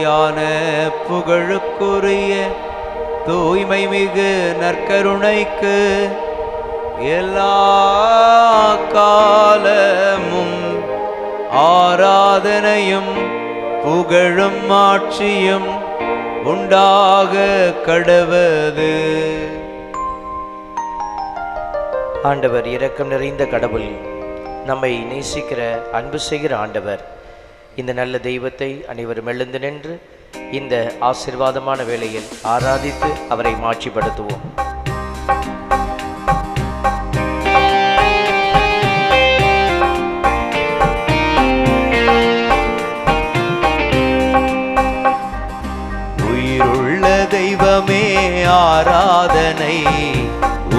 நிலையான புகழுக்குரிய தூய்மை மிகு நற்கருணைக்கு எல்லா காலமும் ஆராதனையும் புகழும் ஆட்சியும் உண்டாக கடவது. ஆண்டவர் இரக்கம் நிறைந்த கடவுள், நம்மை நேசிக்கிற அன்பு செய்கிற ஆண்டவர். இந்த நல்ல தெய்வத்தை அனைவரும் எழுந்து நின்று இந்த ஆசீர்வாதமான வேளையில் ஆராதித்து அவரை மாட்சிப்படுத்துவோம். உயிருள்ள தெய்வமே ஆராதனை,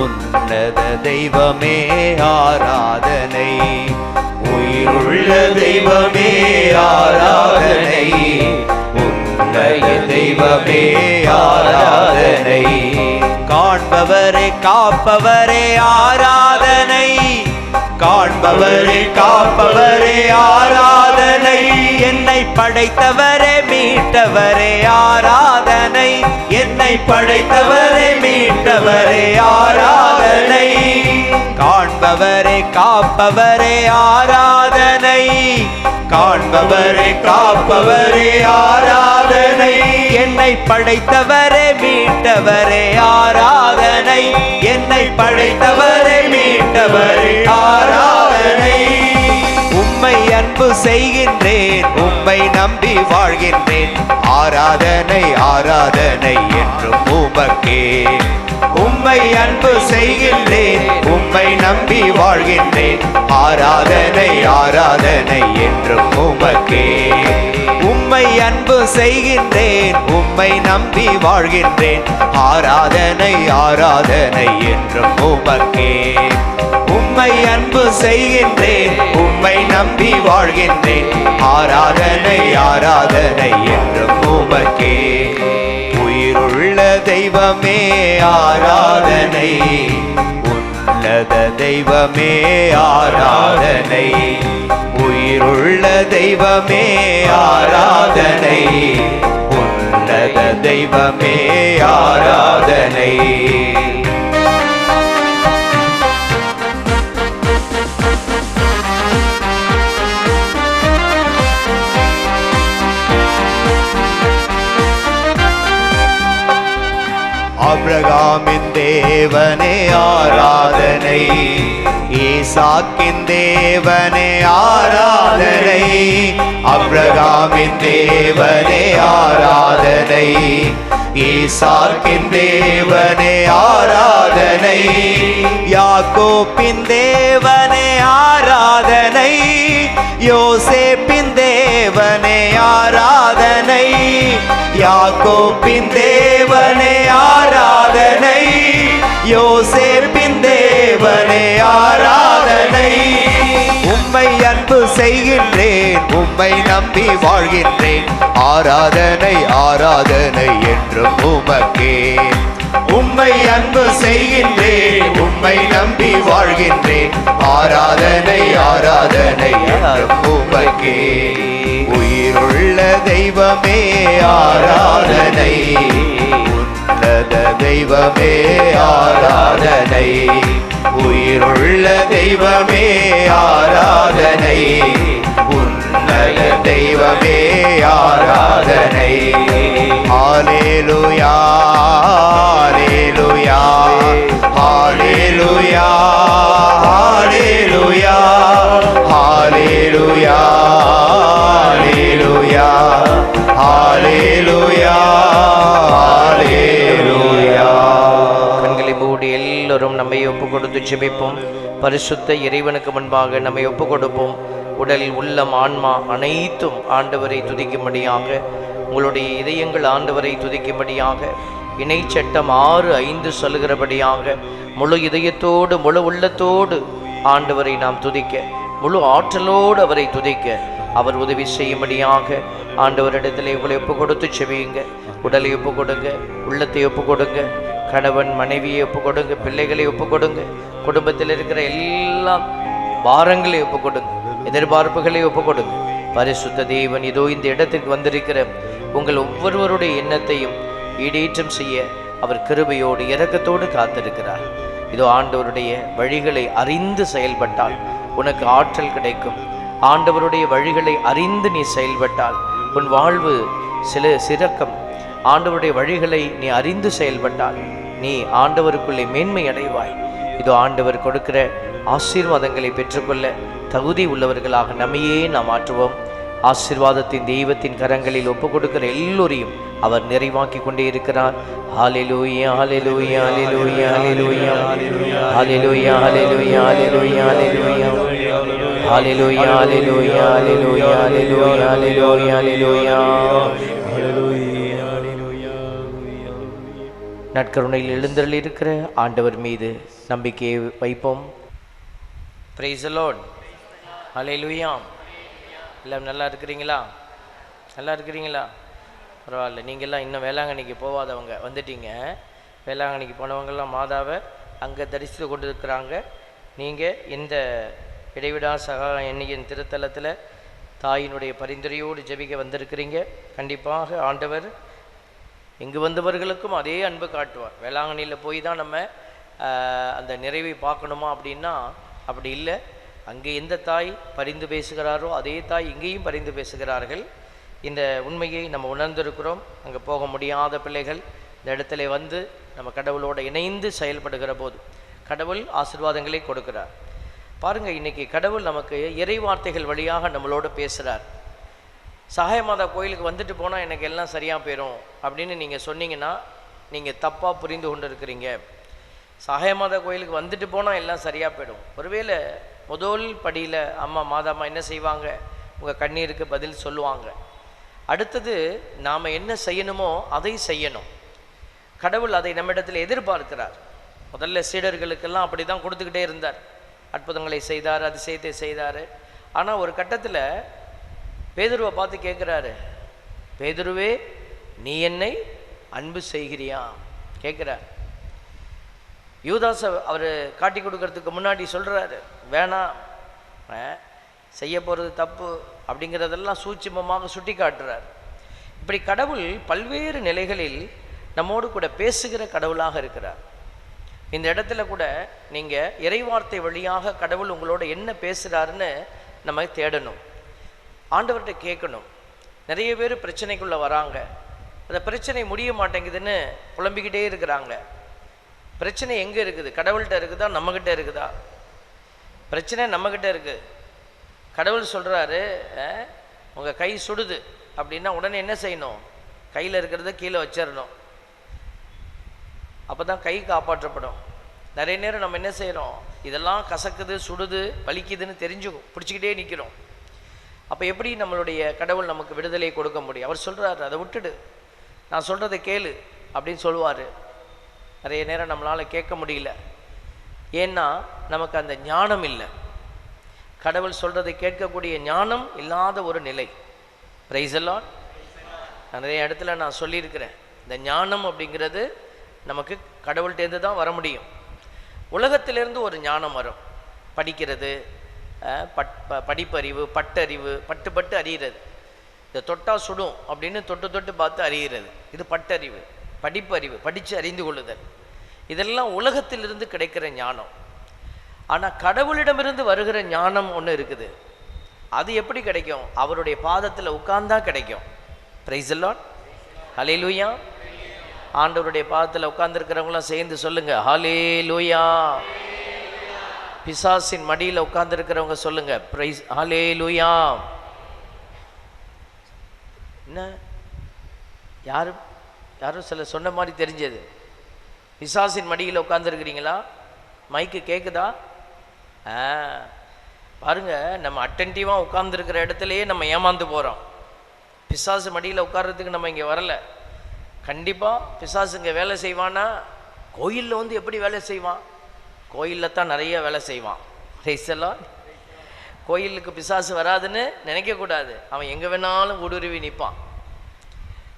உன்னத தெய்வமே ஆராதனை. உயிருள்ள தெய்வமே ஆராதனை, உன்னத தெய்வமே ஆராதனை. காண்பவரே காப்பவரே ஆராதனை, காண்பவரே காப்பவரே ஆராதனை. என்னை படைத்தவரே மீட்டவரே ஆராதனை, என்னை படைத்தவரே மீட்டவரே ஆராதனை. காண்பவரே காப்பவரே ஆராதனை, காண்பவரே காப்பவரே ஆராதனை. என்னை படைத்தவரே மீட்டவரே ஆராதனை, என்னை படைத்தவரே மீட்டவரே ஆராதனை. உம்மை அன்பு செய்கின்றேன், உம்மை நம்பி வாழ்கின்றேன். ஆராதனை ஆராதனை என்றும் உமக்கே. உம்மை அன்பு செய்கின்றேன், உம்மை நம்பி வாழ்கின்றேன். ஆராதனை ஆராதனை என்றும் உமக்கே. உம்மை அன்பு செய்கின்றேன், உம்மை நம்பி வாழ்கின்றேன். ஆராதனை ஆராதனை என்றும் உமக்கே. உம்மை அன்பு செய்கின்றேன், உம்மை நம்பி வாழ்கின்றேன். ஆராதனை ஆராதனை என்றும் உமக்கே. உயிருள்ள தெய்வமே ஆராதனை, உன்னத தெய்வமே ஆராதனை. உயிருள்ள தெய்வமே ஆராதனை, உன்னத தெய்வமே ஆராதனை. ஆபிரகாமின் தேவனே ஆராதனை, ஈசாக்கின் தேவனே ஆராதனை. ஆபிரகாமின் தேவனே ஆராதனை, ஈசாக்கின் தேவனே ஆராதனை. யாக்கோபின் தேவனே ஆராதனை, யோசேப்பின் தேவனே ஆராதனை. யாக்கோபின் தேவனே ஆராதனை, யோசேப்பின் தேவனே ஆராதனை. உம்மை அன்பு செய்கின்றேன், உம்மை நம்பி வாழ்கின்றேன். ஆராதனை ஆராதனை என்றும் உமக்கே. உம்மை அன்பு செய்கின்றேன், உம்மை நம்பி வாழ்கின்றேன். ஆராதனை ஆராதனை என்றும் உமக்கே. உயிருள்ள தெய்வமே ஆராதனை, உன்னத தெய்வமே ஆராதனை. உயிருள்ள தெய்வமே ஆராதனை, உன்னத தெய்வமே ஆராதனை. ஹல்லேலூயா ஹல்லேலூயா ஹல்லேலூயா ஹல்லேலூயா ஹல்லேலூயா ஹல்லேலூயா ஹல்லேலூயா ஹல்லேலூயா. கண்களை மூடி எல்லோரும் நம்மை ஒப்பு கொடுத்து ஜெபிப்போம். பரிசுத்த இறைவனுக்கு முன்பாக நம்மை ஒப்பு கொடுப்போம். உடல் உள்ளம் ஆன்மா அனைத்தும் ஆண்டவரை துதிக்கும்படியாக, உங்களுடைய இதயங்கள் ஆண்டவரை துதிக்கும்படியாக, இணை சட்டம் 6:5 சொல்கிறபடியாக முழு இதயத்தோடு முழு உள்ளத்தோடு ஆண்டவரை நாம் துதிக்க, முழு ஆற்றலோடு அவரை துதிக்க அவர் உதவி செய்யும்படியாக ஆண்டவரிடத்தில் உங்களை ஒப்பு கொடுத்து செவியுங்க. உடலை ஒப்பு கொடுங்க, உள்ளத்தை ஒப்பு கொடுங்க, கணவன் மனைவியை ஒப்பு கொடுங்க, பிள்ளைகளை ஒப்பு கொடுங்க, குடும்பத்தில் இருக்கிற எல்லா பாரங்களை ஒப்பு கொடுங்க, எதிர்பார்ப்புகளை ஒப்பு கொடுங்க. பரிசுத்த தேவன் இதோ இந்த இடத்திற்கு வந்திருக்கிற உங்கள் ஒவ்வொருவருடைய எண்ணத்தையும் ஈடேற்றம் செய்ய அவர் கிருபையோடு இரக்கத்தோடு காத்திருக்கிறார். இதோ ஆண்டவருடைய வழிகளை அறிந்து செயல்பட்டால் உனக்கு ஆற்றல் கிடைக்கும். ஆண்டவருடைய வழிகளை அறிந்து நீ செயல்பட்டால் உன் வாழ்வு சிறக்கம். ஆண்டவருடைய வழிகளை நீ அறிந்து செயல்பட்டால் நீ ஆண்டவருக்குள்ளே மேன்மை அடைவாய். இதோ ஆண்டவர் கொடுக்கிற ஆசீர்வாதங்களை பெற்றுக்கொள்ள தகுதி உள்ளவர்களாக நம்மையே நாம் மாற்றுவோம். ஆசீர்வாதத்தின் தெய்வத்தின் கரங்களில் ஒப்பு கொடுக்கிற எல்லோரையும் அவர் நிறைவாக்கி கொண்டே இருக்கிறார். ஹல்லேலூயா ஹல்லேலூயா ஹல்லேலூயா ஹல்லேலூயா ஹல்லேலூயா ஹல்லேலூயா ஹல்லேலூயா ஹல்லேலூயா ஹல்லேலூயா ஹல்லேலூயா ஹல்லேலூயா ஹல்லேலூயா ஹல்லேலூயா ஹல்லேலூயா. நற்கருணையில் எழுந்தருளி இருக்கிற ஆண்டவர் மீது நம்பிக்கையை வைப்போம். Praise the Lord. ஹல்லேலூயா. எல்லாம் நல்லா இருக்கிறீங்களா? நல்லா இருக்கிறீங்களா? பரவாயில்ல. நீங்கள்லாம் இன்னும் வேளாங்கண்ணிக்கு போகாதவங்க வந்துட்டீங்க. வேளாங்கண்ணிக்கு போனவங்கெல்லாம் மாதாவை அங்கே தரிசித்து கொண்டு இருக்கிறாங்க. நீங்கள் இந்த இடைவிடா சகாயம் எண்ணிக்கையின் திருத்தலத்தில் தாயினுடைய பரிந்துரையோடு ஜெபிக்க வந்திருக்கிறீங்க. கண்டிப்பாக ஆண்டவர் இங்கு வந்தவர்களுக்கும் அதே அன்பு காட்டுவார். வேளாங்கண்ணியில் போய் தான் நம்ம அந்த நிறைவை பார்க்கணுமா அப்படின்னா அப்படி இல்லை. அங்கே எந்த தாய் பரிந்து பேசுகிறாரோ அதே தாய் இங்கேயும் பரிந்து பேசுகிறார்கள். இந்த உண்மையை நம்ம உணர்ந்திருக்கிறோம். அங்கே போக முடியாத பிள்ளைகள் இந்த இடத்துல வந்து நம்ம கடவுளோடு இணைந்து செயல்படுகிற போது கடவுள் ஆசீர்வாதங்களை கொடுக்கிறார். பாருங்கள், இன்றைக்கி கடவுள் நமக்கு இறை வார்த்தைகள் வழியாக நம்மளோட பேசுகிறார். சகாயமாதா கோயிலுக்கு வந்துட்டு போனால் எனக்கு எல்லாம் சரியாக போயிடும் அப்படின்னு நீங்கள் சொன்னீங்கன்னா நீங்கள் தப்பாக புரிந்து கொண்டு இருக்கிறீங்க. சகாயமாதா கோயிலுக்கு வந்துட்டு போனால் எல்லாம் சரியாக போயிடும். ஒருவேளை முதல் படியில் அம்மா மாதாம்மா என்ன செய்வாங்க? உங்கள் கண்ணீருக்கு பதில் சொல்லுவாங்க. அடுத்தது நாம் என்ன செய்யணுமோ அதை செய்யணும். கடவுள் அதை நம்மிடத்தில் எதிர்பார்க்கிறார். முதல்ல சீடர்களுக்கெல்லாம் அப்படி தான் கொடுத்துக்கிட்டே இருந்தார். அற்புதங்களை செய்தார், அதிசயத்தை செய்தார். ஆனால் ஒரு கட்டத்தில் பேதுருவை பார்த்து கேட்குறாரு, பேதுருவே நீ என்னை அன்பு செய்கிறியா கேட்குறார். யூதாஸை அவர் காட்டி கொடுக்கறதுக்கு முன்னாடி சொல்கிறாரு, வேணாம், செய்ய போகிறது தப்பு அப்படிங்கிறதெல்லாம் சூட்சுமமாக சுட்டி காட்டுறார். இப்படி கடவுள் பல்வேறு நிலைகளில் நம்மோடு கூட பேசுகிற கடவுளாக இருக்கிறார். இந்த இடத்துல கூட நீங்கள் இறைவார்த்தை வழியாக கடவுள் உங்களோட என்ன பேசுகிறாருன்னு நம்ம தேடணும், ஆண்டவர்கிட்ட கேட்கணும். நிறைய பேர் பிரச்சனைக்குள்ளே வராங்க, அந்த பிரச்சனை முடிய மாட்டேங்குதுன்னு புலம்பிக்கிட்டே இருக்கிறாங்க. பிரச்சனை எங்கே இருக்குது? கடவுள்கிட்ட இருக்குதா நம்மக்கிட்ட இருக்குதா? பிரச்சனை நம்மக்கிட்ட இருக்குது. கடவுள் சொல்கிறாரு, உங்கள் கை சுடுது அப்படின்னா உடனே என்ன செய்யணும்? கையில் இருக்கிறத கீழே வச்சிடணும். அப்போ தான் கை காப்பாற்றப்படும். நிறைய நேரம் நம்ம என்ன செய்கிறோம்? இதெல்லாம் கசக்குது, சுடுது, வலிக்குதுன்னு தெரிஞ்சு பிடிச்சிக்கிட்டே நிற்கிறோம். அப்போ எப்படி நம்மளுடைய கடவுள் நமக்கு விடுதலை கொடுக்க முடியும்? அவர் சொல்கிறாரு, அதை விட்டுடு, நான் சொல்கிறத கேளு அப்படின்னு சொல்லுவார். நிறைய நேரம் நம்மளால் கேட்க முடியல. ஏன்னா நமக்கு அந்த ஞானம் இல்லை. கடவுள் சொல்கிறதை கேட்கக்கூடிய ஞானம் இல்லாத ஒரு நிலை. Price the Lord. நிறைய இடத்துல நான் சொல்லியிருக்கிறேன், இந்த ஞானம் அப்படிங்கிறது நமக்கு கடவுள்கிட்டேருந்து தான் வர முடியும். உலகத்திலேருந்து ஒரு ஞானம் வரும். படிக்கிறது, படிப்பறிவு, பட்டறிவு, பட்டு அறிகிறது. இந்த தொட்டா சுடும் அப்படின்னு தொட்டு பார்த்து அறிகிறது. இது பட்டறிவு. படிப்பறிவு, படித்து அறிந்து கொள்ளுதல். இதெல்லாம் உலகத்திலிருந்து கிடைக்கிற ஞானம். ஆனால் கடவுளிடமிருந்து வருகிற ஞானம் ஒன்று இருக்குது. அது எப்படி கிடைக்கும்? அவருடைய பாதத்தில் உட்கார்ந்தா கிடைக்கும். Praise the Lord. ஹல்லேலூயா. ஆண்டவருடைய பாதத்தில் உட்கார்ந்துருக்கிறவங்களாம் சேர்ந்து சொல்லுங்க, ஹல்லேலூயா. பிசாசின் மடியில் உட்கார்ந்துருக்கிறவங்க சொல்லுங்க, பிரைஸ் ஹல்லேலூயா. என்ன யாரும் சில சொன்ன மாதிரி தெரிஞ்சது. பிசாசின் மடியில் உட்கார்ந்துருக்கிறீங்களா? மைக்கு கேட்குதா? பாருங்க, நம்ம அட்டென்டிவாக உட்கார்ந்துருக்கிற இடத்துலையே நம்ம ஏமாந்து போகிறோம். பிசாசு மடியில் உட்கார்றதுக்கு நம்ம இங்கே வரல. கண்டிப்பாக பிசாசு இங்கே வேலை செய்வானா? கோயிலில் வந்து எப்படி வேலை செய்வான்? கோயிலில் தான் நிறைய வேலை செய்வான். ரைசெல்லாம் கோயிலுக்கு பிசாசு வராதுன்னு நினைக்கக்கூடாது. அவன் எங்கே வேணாலும் ஊடுருவி நிற்பான்.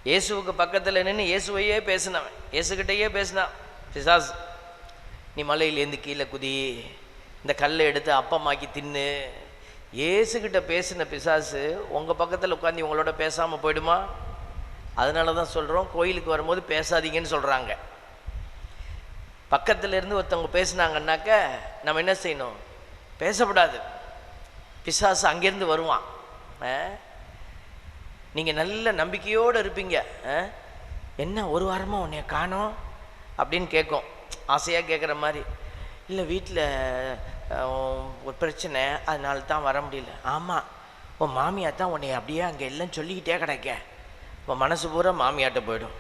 இயேசுவுக்கு பக்கத்தில் நின்று இயேசுவையே பேசினவன், இயேசுக்கிட்டையே பேசினான். பிசாசு, நீ மலையிலேருந்து கீழே குதி, இந்த கல்லை எடுத்து அப்பமாக்கி தின்னு. இயேசுக்கிட்ட பேசின பிசாசு உங்கள் பக்கத்தில் உட்காந்து உங்களோட பேசாமல் போயிடுமா? அதனால தான் சொல்கிறோம், கோயிலுக்கு வரும்போது பேசாதீங்கன்னு சொல்கிறாங்க. பக்கத்தில் இருந்து ஒருத்தவங்க பேசுனாங்கன்னாக்க நம்ம என்ன செய்யணும்? பேசக்கூடாது. பிசாசு அங்கேருந்து வருவான். நீங்கள் நல்ல நம்பிக்கையோடு இருப்பீங்க. என்ன ஒரு வாரமாக உன்னைய காணோம் அப்படின்னு கேட்கும், ஆசையாக கேட்குற மாதிரி. இல்லை வீட்டில் ஒரு பிரச்சனை, அதனால தான் வர முடியல. ஆமாம், உன் மாமியார் தான் உன்னை அப்படியே அங்கே எல்லாம் சொல்லிக்கிட்டே கிடைக்க. உன் மனசு பூரா மாமியார்கிட்ட போயிடும்.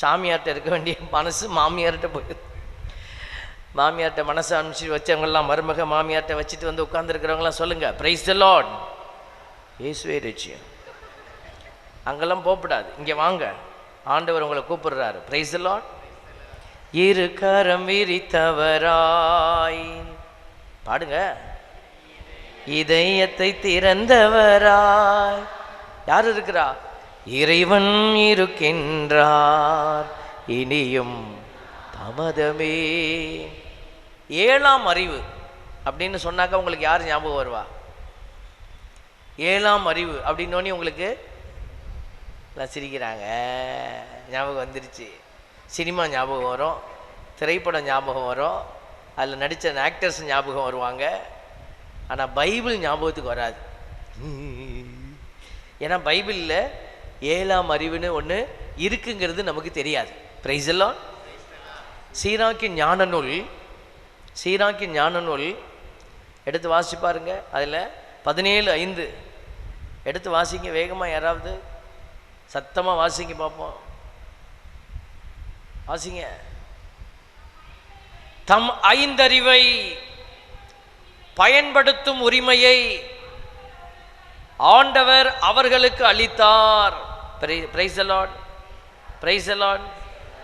சாமியார்கிட்ட இருக்க வேண்டிய மனசு மாமியார்கிட்ட போயிடும். மாமியார்கிட்ட மனசை அனுப்பிச்சு வச்சவங்கெல்லாம் மருமக மாமியார்கிட்ட வச்சுட்டு வந்து உட்காந்துருக்கிறவங்களாம் சொல்லுங்கள், பிரைஸ் தி லார்ட், இயேசுவே ரட்சியம். அங்கெல்லாம் போகக்கூடாது, இங்கே வாங்க, ஆண்டவர் உங்களை கூப்பிடுறாரு. Price the Lord. இரு கரம் விரித்தவராய் பாடுங்க, இதயத்தை திறந்தவராய் யார் இருக்கிறா? இறைவன் இருக்கின்றார், இனியும் தாமதமே. ஏழாம் அறிவு அப்படின்னு சொன்னாக்கா உங்களுக்கு யார் ஞாபகம் வருவா? ஏழாம் அறிவு அப்படின்னோடனே உங்களுக்கு எல்லாம் சிரிக்கிறாங்க. ஞாபகம் வந்துருச்சு. சினிமா ஞாபகம் வரும், திரைப்படம் ஞாபகம் வரும், அதில் நடித்த ஆக்டர்ஸ் ஞாபகம் வருவாங்க. ஆனால் பைபிள் ஞாபகத்துக்கு வராது. ஏன்னா பைபிளில் ஏழாம் அறிவுன்னு ஒன்று இருக்குங்கிறது நமக்கு தெரியாது. பிரைஸ் எல்லாம் சீராக்கின் ஞான நூல், சீராக்கின் ஞான நூல் எடுத்து வாசி பாருங்க. அதில் 17:5 எடுத்து வாசிங்க வேகமாக. யாராவது சத்தமாக வாசிங்க பார்ப்போம். வாசிங்க. தம் ஐந்தறிவை பயன்படுத்தும் உரிமையை ஆண்டவர் அவர்களுக்கு அளித்தார். Praise the Lord, praise the Lord.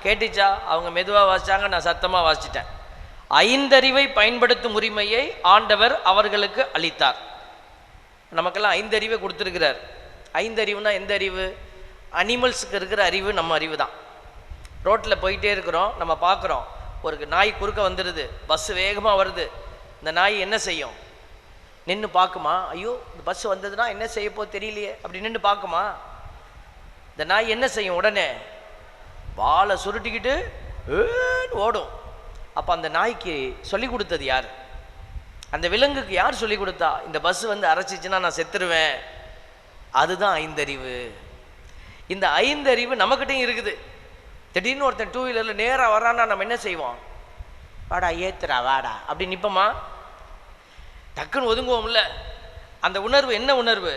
கேட்டுச்சா? அவங்க மெதுவாக வாசிச்சாங்க, நான் சத்தமாக வாசிச்சிட்டேன். ஐந்தறிவை பயன்படுத்தும் உரிமையை ஆண்டவர் அவர்களுக்கு அளித்தார். நமக்கெல்லாம் ஐந்தறிவை கொடுத்துருக்கிறார். ஐந்தறிவுனா எந்த அறிவு? அனிமல்ஸுக்கு இருக்கிற அறிவு நம்ம அறிவு தான். ரோட்டில் போயிட்டே இருக்கிறோம், நம்ம பார்க்குறோம், ஒரு நாய் குறுக்க வந்துடுது, பஸ்ஸு வேகமாக வருது. இந்த நாய் என்ன செய்யும்? நின்று பார்க்குமா? ஐயோ இந்த பஸ் வந்ததுன்னா என்ன செய்யப்போ தெரியலையே அப்படி நின்று பார்க்குமா? இந்த நாய் என்ன செய்யும்? உடனே வாழை சுருட்டிக்கிட்டு ஓடும். அப்போ அந்த நாய்க்கு சொல்லி கொடுத்தது யார்? அந்த விலங்குக்கு யார் சொல்லி கொடுத்தா? இந்த பஸ் வந்து அரைச்சிச்சுன்னா நான் செத்துருவேன். அதுதான் ஐந்தறிவு. இந்த ஐந்தறிவு நம்மக்கிட்டையும் இருக்குது. திடீர்னு ஒருத்தன் 2 வீலரில் நேராக வரான்னா நம்ம என்ன செய்வோம்? வாடா ஏத்துறா வாடா அப்படி நிற்போமா? டக்குன்னு ஒதுங்குவோம்ல. அந்த உணர்வு என்ன உணர்வு?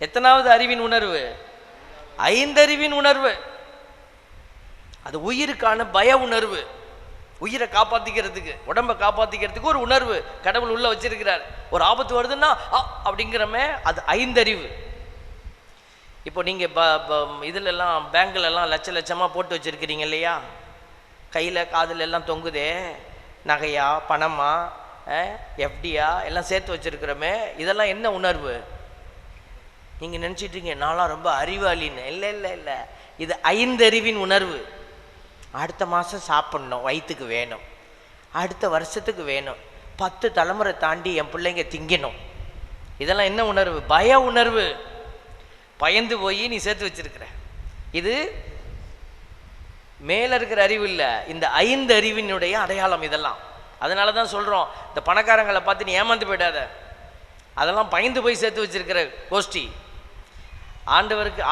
எத்தனாவது அறிவின் உணர்வு? ஐந்தறிவின் உணர்வு. அது உயிருக்கான பய உணர்வு. உயிரை காப்பாற்றிக்கிறதுக்கு, உடம்பை காப்பாற்றிக்கிறதுக்கு ஒரு உணர்வு கடவுள் உள்ள வச்சிருக்கிறார். ஒரு ஆபத்து வருதுன்னா அப்படிங்கிறமே அது ஐந்தறிவு. இப்போ நீங்கள் இதிலெல்லாம் பேங்க்லெல்லாம் லட்சமாக போட்டு வச்சுருக்கிறீங்க இல்லையா? கையில் காதில் எல்லாம் தொங்குதே, நகையா பணமா எஃப்டியா எல்லாம் சேர்த்து வச்சுருக்கிறோமே, இதெல்லாம் என்ன உணர்வு? நீங்கள் நினச்சிட்ருக்கீங்க நான்லாம் ரொம்ப அறிவாளின்னு. இல்லை இல்லை இல்லை, இது ஐந்தறிவின் உணர்வு. அடுத்த மாதம் சாப்பிட்ணும், வயிற்றுக்கு வேணும், அடுத்த வருஷத்துக்கு வேணும், 10 தலைமுறை தாண்டி என் பிள்ளைங்க திங்கணும். இதெல்லாம் என்ன உணர்வு? பய உணர்வு. பயந்து போய் நீ சேர்த்து வச்சிருக்கிற. இது மேலே இருக்கிற அறிவு இல்லை, இந்த ஐந்து அறிவினுடைய அடையாளம் இதெல்லாம். அதனால தான் சொல்கிறோம், இந்த பணக்காரங்களை பார்த்து நீ ஏமாந்து போயிடாத. அதெல்லாம் பயந்து போய் சேர்த்து வச்சிருக்கிற கோஷ்டி.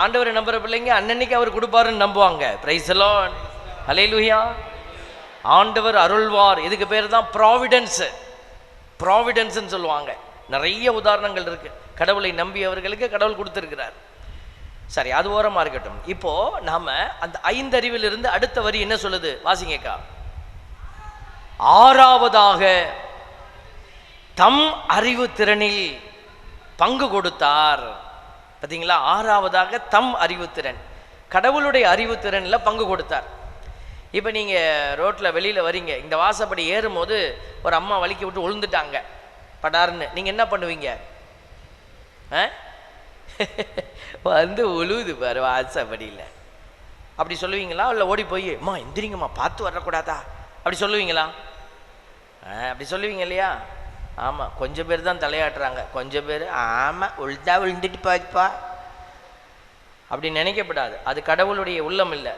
ஆண்டவரை நம்புற பிள்ளைங்க அன்னன்னைக்கு அவர் கொடுப்பாருன்னு நம்புவாங்க. பிரைஸ் தி லார்ட், ஹல்லேலூயா. ஆண்டவர் அருள்வார். இதுக்கு பேர் தான் ப்ராவிடன்ஸ். ப்ராவிடன்ஸ்ன்னு சொல்லுவாங்க. நிறைய உதாரணங்கள் இருக்கு. கடவுளை நம்பியவர்களுக்கு கடவுள் கொடுத்துருக்கிறார். சரி, அது ஓரமாக இருக்கட்டும். இப்போ நாம அந்த ஐந்தறிவிலிருந்து அடுத்த வரி என்ன சொல்லுது? வாசிங்கக்கா. ஆறாவதாக தம் அறிவு திறனில் பங்கு கொடுத்தார். பார்த்தீங்களா? ஆறாவதாக தம் அறிவுத்திறன், கடவுளுடைய அறிவுத்திறனில் பங்கு கொடுத்தார். இப்போ நீங்கள் ரோட்டில் வெளியில் வரீங்க, இந்த வாசப்படி ஏறும்போது ஒரு அம்மா வலிக்கி விட்டு விழுந்துட்டாங்க படார்னு, நீங்கள் என்ன பண்ணுவீங்க? வந்து உழுவுது பாரு வாசப்படியில், அப்படி சொல்லுவீங்களா? இல்லை ஓடி போய் அம்மா எந்திரிங்கம்மா பார்த்து வரக்கூடாதா அப்படி சொல்லுவீங்களா? அப்படி சொல்லுவீங்க இல்லையா? ஆமாம், கொஞ்சம் பேர் தான் தலையாட்டுறாங்க, கொஞ்சம் பேர் ஆமாம் விழுந்துட்டு போச்சுப்பா அப்படி நினைக்கப்படாது. அது கடவுளுடைய உள்ளம் இல்லை.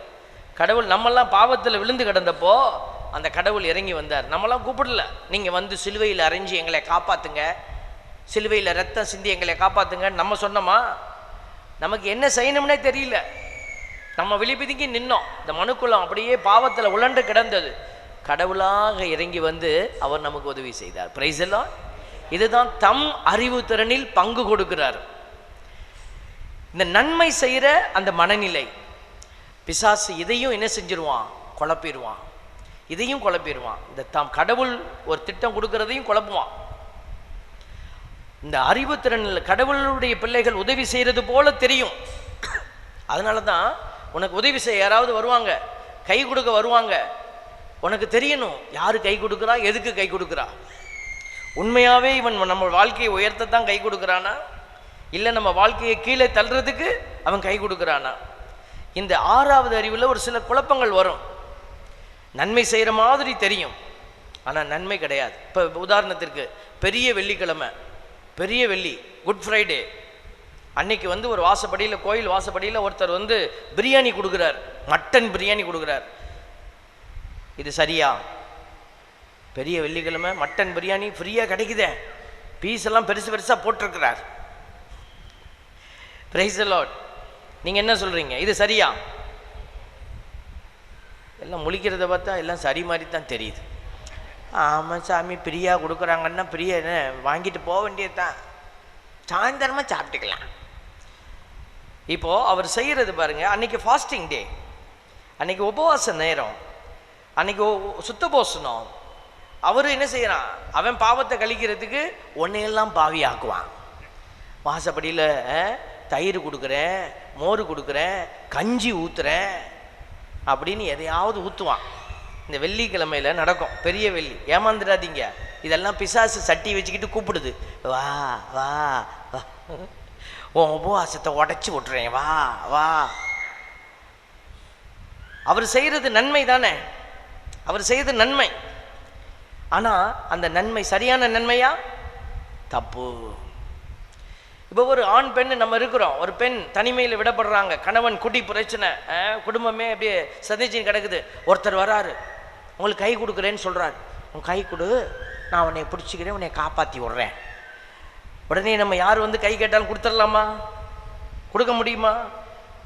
கடவுள் நம்மெல்லாம் பாவத்தில் விழுந்து கிடந்தப்போ அந்த கடவுள் இறங்கி வந்தார். நம்மளாம் கூப்பிடல, நீங்கள் வந்து சிலுவையில் அரைஞ்சி எங்களை காப்பாற்றுங்க, சிலுவையில் ரத்தம் சிந்தி எங்களை காப்பாற்றுங்க நம்ம சொன்னோமா? நமக்கு என்ன செய்யணும்னே தெரியல. நம்ம விழிப்பிதுக்கி நின்னோம். இந்த மனுக்குளம் அப்படியே பாவத்தில் உழண்டு கிடந்தது. கடவுளாக இறங்கி வந்து அவர் நமக்கு உதவி செய்தார். பிரைஸ் எல்லாம். இதுதான் தம் அறிவு திறனில் பங்கு கொடுக்கிறார். இந்த நன்மை செய்கிற அந்த மனநிலை. பிசாசு இதையும் என்ன செஞ்சிருவான்? குழப்பிடுவான். இதையும் குழப்பிடுவான். இந்த தாம் கடவுள் ஒரு திட்டம் கொடுக்கறதையும் குழப்புவான். இந்த அறிவு திறனில் கடவுளுடைய பிள்ளைகள் உதவி செய்கிறது போல தெரியும். அதனால தான் உனக்கு உதவி செய்ய யாராவது வருவாங்க, கை கொடுக்க வருவாங்க, உனக்கு தெரியணும் யாரு கை கொடுக்குறா, எதுக்கு கை கொடுக்குறா. உண்மையாகவே இவன் நம்ம வாழ்க்கையை உயர்த்தத்தான் கை கொடுக்குறானா, இல்லை நம்ம வாழ்க்கையை கீழே தள்ளுறதுக்கு அவன் கை கொடுக்குறானா? இந்த 6வது அறிவில் ஒரு சில குழப்பங்கள் வரும். நன்மை செய்கிற மாதிரி தெரியும், ஆனால் நன்மை கிடையாது. இப்போ உதாரணத்திற்கு பெரிய வெள்ளிக்கிழமை, பெரிய வெள்ளி, குட் ஃப்ரைடே அன்னைக்கு வந்து ஒரு வாசப்படியில், கோயில் வாசப்படியில் ஒருத்தர் வந்து பிரியாணி கொடுக்குறார், மட்டன் பிரியாணி கொடுக்குறார். இது சரியா? பெரிய வெள்ளிக்கிழமை மட்டன் பிரியாணி ஃப்ரீயாக கிடைக்குதே, பீஸ் எல்லாம் பெருசு பெருசாக போட்டிருக்கிறார். Praise the Lord. நீங்கள் என்ன சொல்கிறீங்க? இது சரியா? எல்லாம் முழிக்கிறத பார்த்தா எல்லாம் சரி மாதிரி தான் தெரியுது. ஆமாம் சாமி, பிரியா கொடுக்குறாங்கன்னா பிரியா என்ன வாங்கிட்டு போக வேண்டியது தான், சாயந்தரமாக சாப்பிட்டுக்கலாம். இப்போது அவர் செய்கிறது பாருங்கள், அன்றைக்கி ஃபாஸ்டிங் டே, அன்றைக்கி உபவாச நேரம், அன்றைக்கி சுத்தபோசனம். அவர் என்ன செய்கிறான்? அவன் பாவத்தை கழிக்கிறதுக்கு ஒன்றையெல்லாம் பாவி ஆக்குவான். வாசப்படியில் தயிர் கொடுக்குறேன், மோர் கொடுக்குறேன், கஞ்சி ஊற்றுறேன் அப்படின்னு எதையாவது ஊற்றுவான். இந்த வெள்ளிக்கிழமையில் நடக்கும், பெரிய வெள்ளி. ஏமாந்துடாதீங்க, இதெல்லாம் பிசாசு சட்டி வச்சுக்கிட்டு கூப்பிடுது. வா வா வா, உன் உபவாசத்தை உடச்சி விட்டுறேன், வா வா. அவர் செய்கிறது நன்மை தானே, அவர் செய்கிறது நன்மை. ஆனால் அந்த நன்மை சரியான நன்மையா தப்பு? இப்போ ஒரு ஆண் பெண் நம்ம இருக்கிறோம், ஒரு பெண் தனிமையில் விடப்படுறாங்க, கணவன் குடி பிரச்சனை, குடும்பமே அப்படியே சதைச்சின்னு கிடக்குது. ஒருத்தர் வராரு, உங்களுக்கு கை கொடுக்குறேன்னு சொல்கிறார். உன் கை கொடு, நான் உன்னை பிடிச்சிக்கிறேன், உன்னை காப்பாற்றி விட்றேன். உடனே நம்ம யார் வந்து கை கேட்டாலும் கொடுத்துடலாமா? கொடுக்க முடியுமா?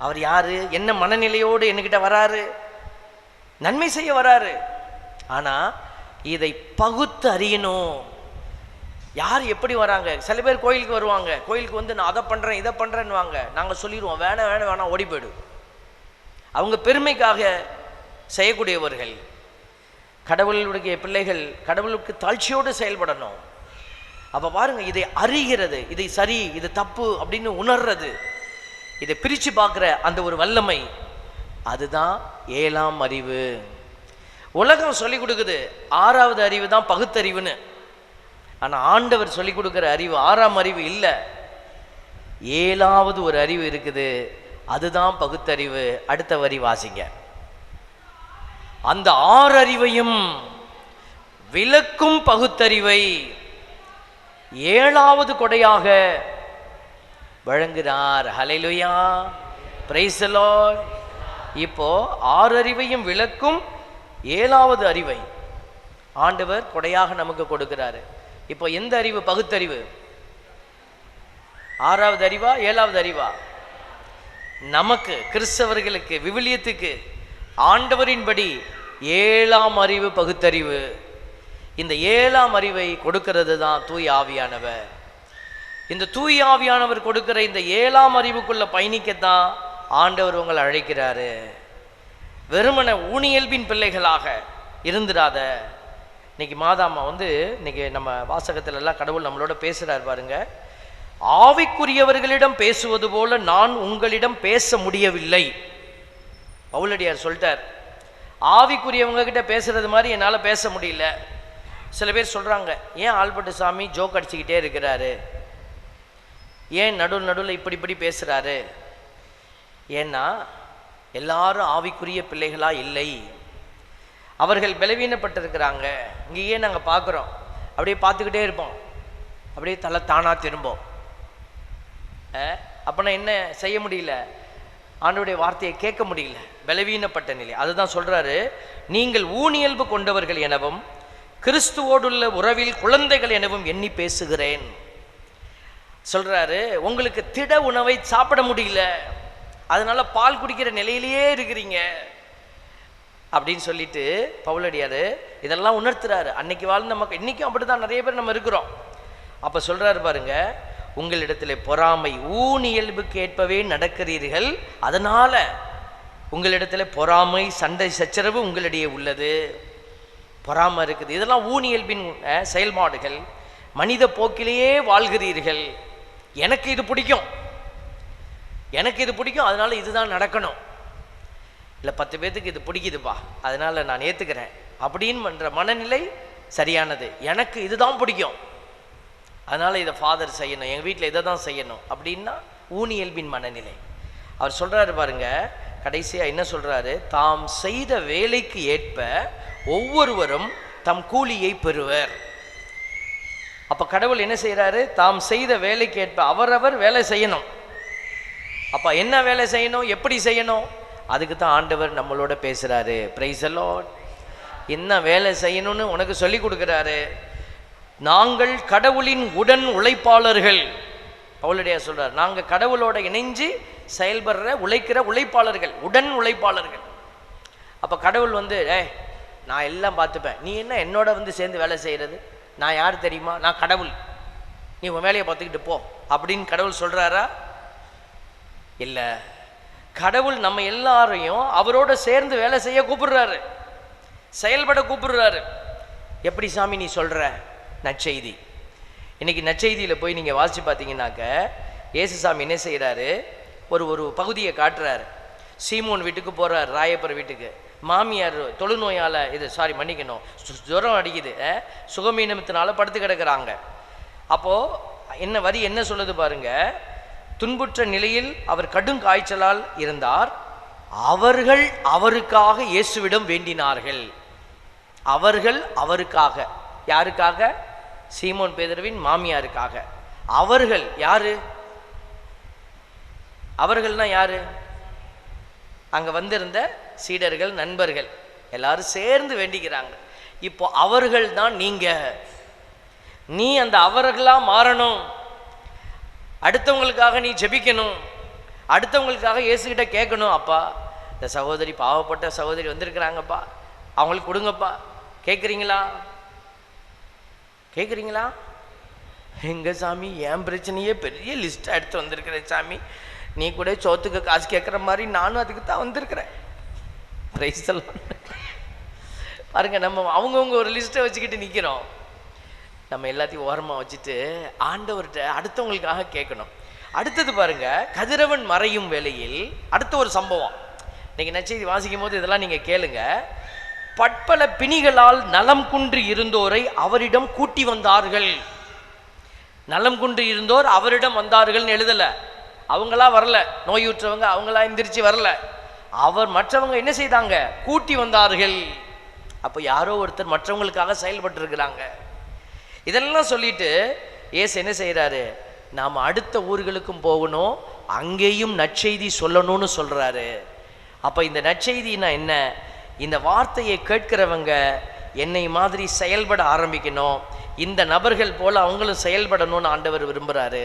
அவர் யார், என்ன மனநிலையோடு என்கிட்ட வராரு? நன்மை செய்ய வராரு. ஆனால் இதை பகுத்து அறியணும். யார் எப்படி வராங்க? சில பேர் கோயிலுக்கு வருவாங்க, கோயிலுக்கு வந்து நான் அதை பண்ணுறேன் இதை பண்ணுறேன்னுவாங்க. நாங்கள் சொல்லிடுவோம், வேணாம் வேணாம் வேணாம், ஓடி போய்டு. அவங்க பெருமைக்காக செய்யக்கூடியவர்கள். கடவுளுடைய பிள்ளைகள் கடவுளுக்கு தாழ்ச்சியோடு செயல்படணும். அப்போ பாருங்க, இதை அறிகிறது, இதை சரி இது தப்பு அப்படின்னு உணர்றது, இதை பிரித்து பார்க்குற அந்த ஒரு வல்லமை, அதுதான் 7ஆம் அறிவு. உலகம் சொல்லிக் கொடுக்குது 6வது அறிவு தான் பகுத்தறிவுன்னு. ஆனால் ஆண்டவர் சொல்லிக் கொடுக்குற அறிவு 6ஆம் அறிவு இல்லை, 7வது ஒரு அறிவு இருக்குது, அதுதான் பகுத்தறிவு. அடுத்த வரி வாசிங்க. அந்த 6 அறிவையும் விளக்கும் பகுத்தறிவை 7வது கொடையாக வழங்குகிறார். ஹல்லேலூயா, பிரைஸ் தி லார்ட். இப்போ 6 அறிவையும் விளக்கும் 7வது அறிவை ஆண்டவர் கொடையாக நமக்கு கொடுக்கிறாரு. இப்போ எந்த அறிவு? பகுத்தறிவு. 6வது அறிவா 7வது அறிவா? நமக்கு கிறிஸ்தவர்களுக்கு விவிலியத்துக்கு ஆண்டவரின்படி 7ஆம் அறிவு பகுத்தறிவு. இந்த 7ஆம் அறிவை கொடுக்கிறது தான் தூய ஆவியானவர். இந்த தூய ஆவியானவர் கொடுக்கிற இந்த 7ஆம் அறிவுக்குள்ள பயணிக்கத்தான் ஆண்டவர் உங்களை அழைக்கிறாரு. வெறுமன ஊனியல்பின் பிள்ளைகளாக இருந்துடாத. இன்னைக்கு மாதாமா வந்து இன்னைக்கு நம்ம வாசகத்துல எல்லாம் கடவுள் நம்மளோட பேசுறாரு பாருங்க. ஆவிக்குரியவர்களிடம் பேசுவது போல நான் உங்களிடம் பேச முடியவில்லை. பவுலடியார் சொல்லிட்டார், ஆவிக்குரியவங்க கிட்ட பேசுறது மாதிரி என்னால் பேச முடியல. சில பேர் சொல்றாங்க, ஏன் ஆல்பர்ட் சாமி ஜோக் அடிச்சுக்கிட்டே இருக்கிறாரு, ஏன் நடுவில் இப்படி பேசுறாரு? ஏன்னா எல்லாரும் ஆவிக்குரிய பிள்ளைகளா இல்லை, அவர்கள் பலவீனப்பட்டிருக்கிறாங்க. இங்கேயே நாங்கள் பார்க்குறோம், அப்படியே பார்த்துக்கிட்டே இருப்போம், அப்படியே தலை தானா திரும்போம். அப்போனா என்ன செய்ய முடியல? ஆண்டவருடைய வார்த்தையை கேட்க முடியல, பலவீனப்பட்ட நிலை. அதுதான் சொல்றாரு, நீங்கள் ஊனியல்பு கொண்டவர்கள் எனவும் கிறிஸ்துவோடுள்ள உறவில் குழந்தைகள் எனவும் எண்ணி பேசுகிறேன் சொல்றாரு. உங்களுக்கு திட உணவை சாப்பிட முடியல, அதனால பால் குடிக்கிற நிலையிலேயே இருக்கிறீங்க அப்படின்னு சொல்லிட்டு பவுலடியாரு இதெல்லாம் உணர்த்துறாரு. அன்னைக்கு வாழ்ந்த மக்கள் இன்னைக்கும் அப்படிதான் நிறைய பேர் நம்ம இருக்கிறோம். அப்ப சொல்றாரு பாருங்க, உங்களிடத்துல பொறாமை ஊனியல்புக்கு ஏற்பவே நடக்கிறீர்கள், அதனால உங்களிடத்துல பொறாமை சண்டை சச்சரவு உங்களிடையே உள்ளது. பொறாமை இருக்குது, இதெல்லாம் ஊனியல்பின் செயல்பாடுகள். மனித போக்கிலேயே வாழ்கிறீர்கள். எனக்கு இது பிடிக்கும், எனக்கு இது பிடிக்கும், அதனால இதுதான் நடக்கணும். இல்லை 10 பேர்த்துக்கு இது பிடிக்குதுப்பா, அதனால நான் ஏற்றுக்கிறேன் அப்படின்னு பண்ற மனநிலை சரியானது. எனக்கு இதுதான் பிடிக்கும், அதனால இதை ஃபாதர் செய்யணும், எங்கள் வீட்டில் இதை தான் செய்யணும் அப்படின்னா ஊனியல்பின் மனநிலை. அவர் சொல்றாரு பாருங்க, கடைசியா என்ன சொல்றாரு, தாம் செய்த வேலைக்கு ஏற்ப ஒவ்வொருவரும் தம் கூலியை பெறுவர். அப்ப கடவுள் என்ன செய்யறாரு, தாம் செய்த வேலைக்கு ஏற்ப அவரவர் வேலை செய்யணும். அப்ப என்ன வேலை செய்யணும், எப்படி செய்யணும், அதுக்கு தான் ஆண்டவர் நம்மளோட பேசுறாரு. Price the Lord. என்ன வேலை செய்யணும்னு உனக்கு சொல்லி கொடுக்கிறாரு. நாங்கள் கடவுளின் உடன் உழைப்பாளர்கள். பவுலடியார் சொல்றார், நாங்க கடவுளோட இணைஞ்சு செயல்படுற உழைக்கிற உழைப்பாளர்கள், உடன் உழைப்பாளர்கள். அப்ப கடவுள் வந்து நான் எல்லாம் பார்த்துப்பேன், நீ என்ன என்னோட வந்து சேர்ந்து வேலை செய்யறது, நான் யார் தெரியுமா, நான் கடவுள், நீ உன் வேலையை பார்த்துக்கிட்டு போ அப்படின்னு கடவுள் சொல்றாரா? இல்லை. கடவுள் நம்ம எல்லாரையும் அவரோட சேர்ந்து வேலை செய்ய கூப்பிடுறாரு, செயல்பட கூப்பிடுறாரு. எப்படி சாமி நீ சொல்ற? நற்செய்தி. இன்னைக்கு நற்செய்தியில் போய் நீங்கள் வாசித்து பார்த்தீங்கன்னாக்க இயேசுசாமி என்ன செய்கிறாரு, ஒரு பகுதியை காட்டுறாரு. சீமோன் வீட்டுக்கு போகிறார், ராயப்பர் வீட்டுக்கு. மாமியார் தொழுநோயால் மன்னிக்கணும், ஜுரம் அடிக்குது, சுகமீனத்தினால படுத்து கிடக்கிறாங்க. அப்போது என்ன வரி என்ன சொல்லுது பாருங்க, துன்புற்ற நிலையில் அவர் கடும் காய்ச்சலால் இருந்தார், அவர்கள் அவருக்காக இயேசுவிடம் வேண்டினார்கள். அவர்கள் அவருக்காக, யாருக்காக? சீமோன் பேதுருவின் மாமியாருக்காக. அவர்கள் யாரு? அவர்கள்னா யாரு? அங்க வந்திருந்த சீடர்கள், நண்பர்கள் எல்லாரும் சேர்ந்து வேண்டிக்கிறாங்க. இப்போ அவர்கள் தான் நீங்க. நீ அந்த அவர்களா மாறணும். அடுத்தவங்களுக்காக நீ ஜெபிக்கணும், அடுத்தவங்களுக்காக இயேசுகிட்ட கேட்கணும். அப்பா இந்த சகோதரி, பாவப்பட்ட சகோதரி வந்திருக்கிறாங்கப்பா, அவங்களுக்கு கொடுங்கப்பா. கேட்குறீங்களா? கேட்குறீங்களா? எங்க சாமி, என் பிரச்சனையே பெரிய லிஸ்ட்டாக எடுத்து வந்திருக்கிறேன் சாமி, நீ கூட சோத்துக்கு காசு கேட்குற மாதிரி நானும் அதுக்கு தான் வந்திருக்கிறேன். Price the Lord. பாருங்க, நம்ம அவங்கவுங்க ஒரு லிஸ்ட்டை வச்சுக்கிட்டு நிற்கிறோம். நம்ம எல்லாத்தையும் ஓரமாக வச்சுட்டு ஆண்டவர்கிட்ட அடுத்தவங்களுக்காக கேட்கணும். அடுத்தது பாருங்க, கதிரவன் மறையும் வேளையில் அடுத்த ஒரு சம்பவம். இன்னைக்கு நற்செய்தி வாசிக்கும் போது இதெல்லாம் நீங்கள் கேளுங்க. பற்பல பிணிகளால் நலம் குன்றி இருந்தோரை அவரிடம் கூட்டி வந்தார்கள். நலம் குன்றி இருந்தோர் அவரிடம் வந்தார்கள்னு எழுதல, அவங்களா வரல, நோயுற்றவங்க அவங்களா எந்திரிச்சு வரல, அவர் மற்றவங்க என்ன செய்தாங்க, கூட்டி வந்தார்கள். அப்போ யாரோ ஒருத்தர் மற்றவங்களுக்காக செயல்பட்டு இருக்கிறாங்க. இதெல்லாம் சொல்லிட்டு இயேசு என்ன செய்யறாரு, நாம் அடுத்த ஊர்களுக்கும் போகணும், அங்கேயும் நற்செய்தி சொல்லணும்னு சொல்றாரு. அப்ப இந்த நற்செய்தினா என்ன, இந்த வார்த்தையை கேட்கிறவங்க என்னை மாதிரி செயல்பட ஆரம்பிக்கணும், இந்த நபர்கள் போல அவங்களும் செயல்படணும்னு ஆண்டவர் விரும்புறாரு.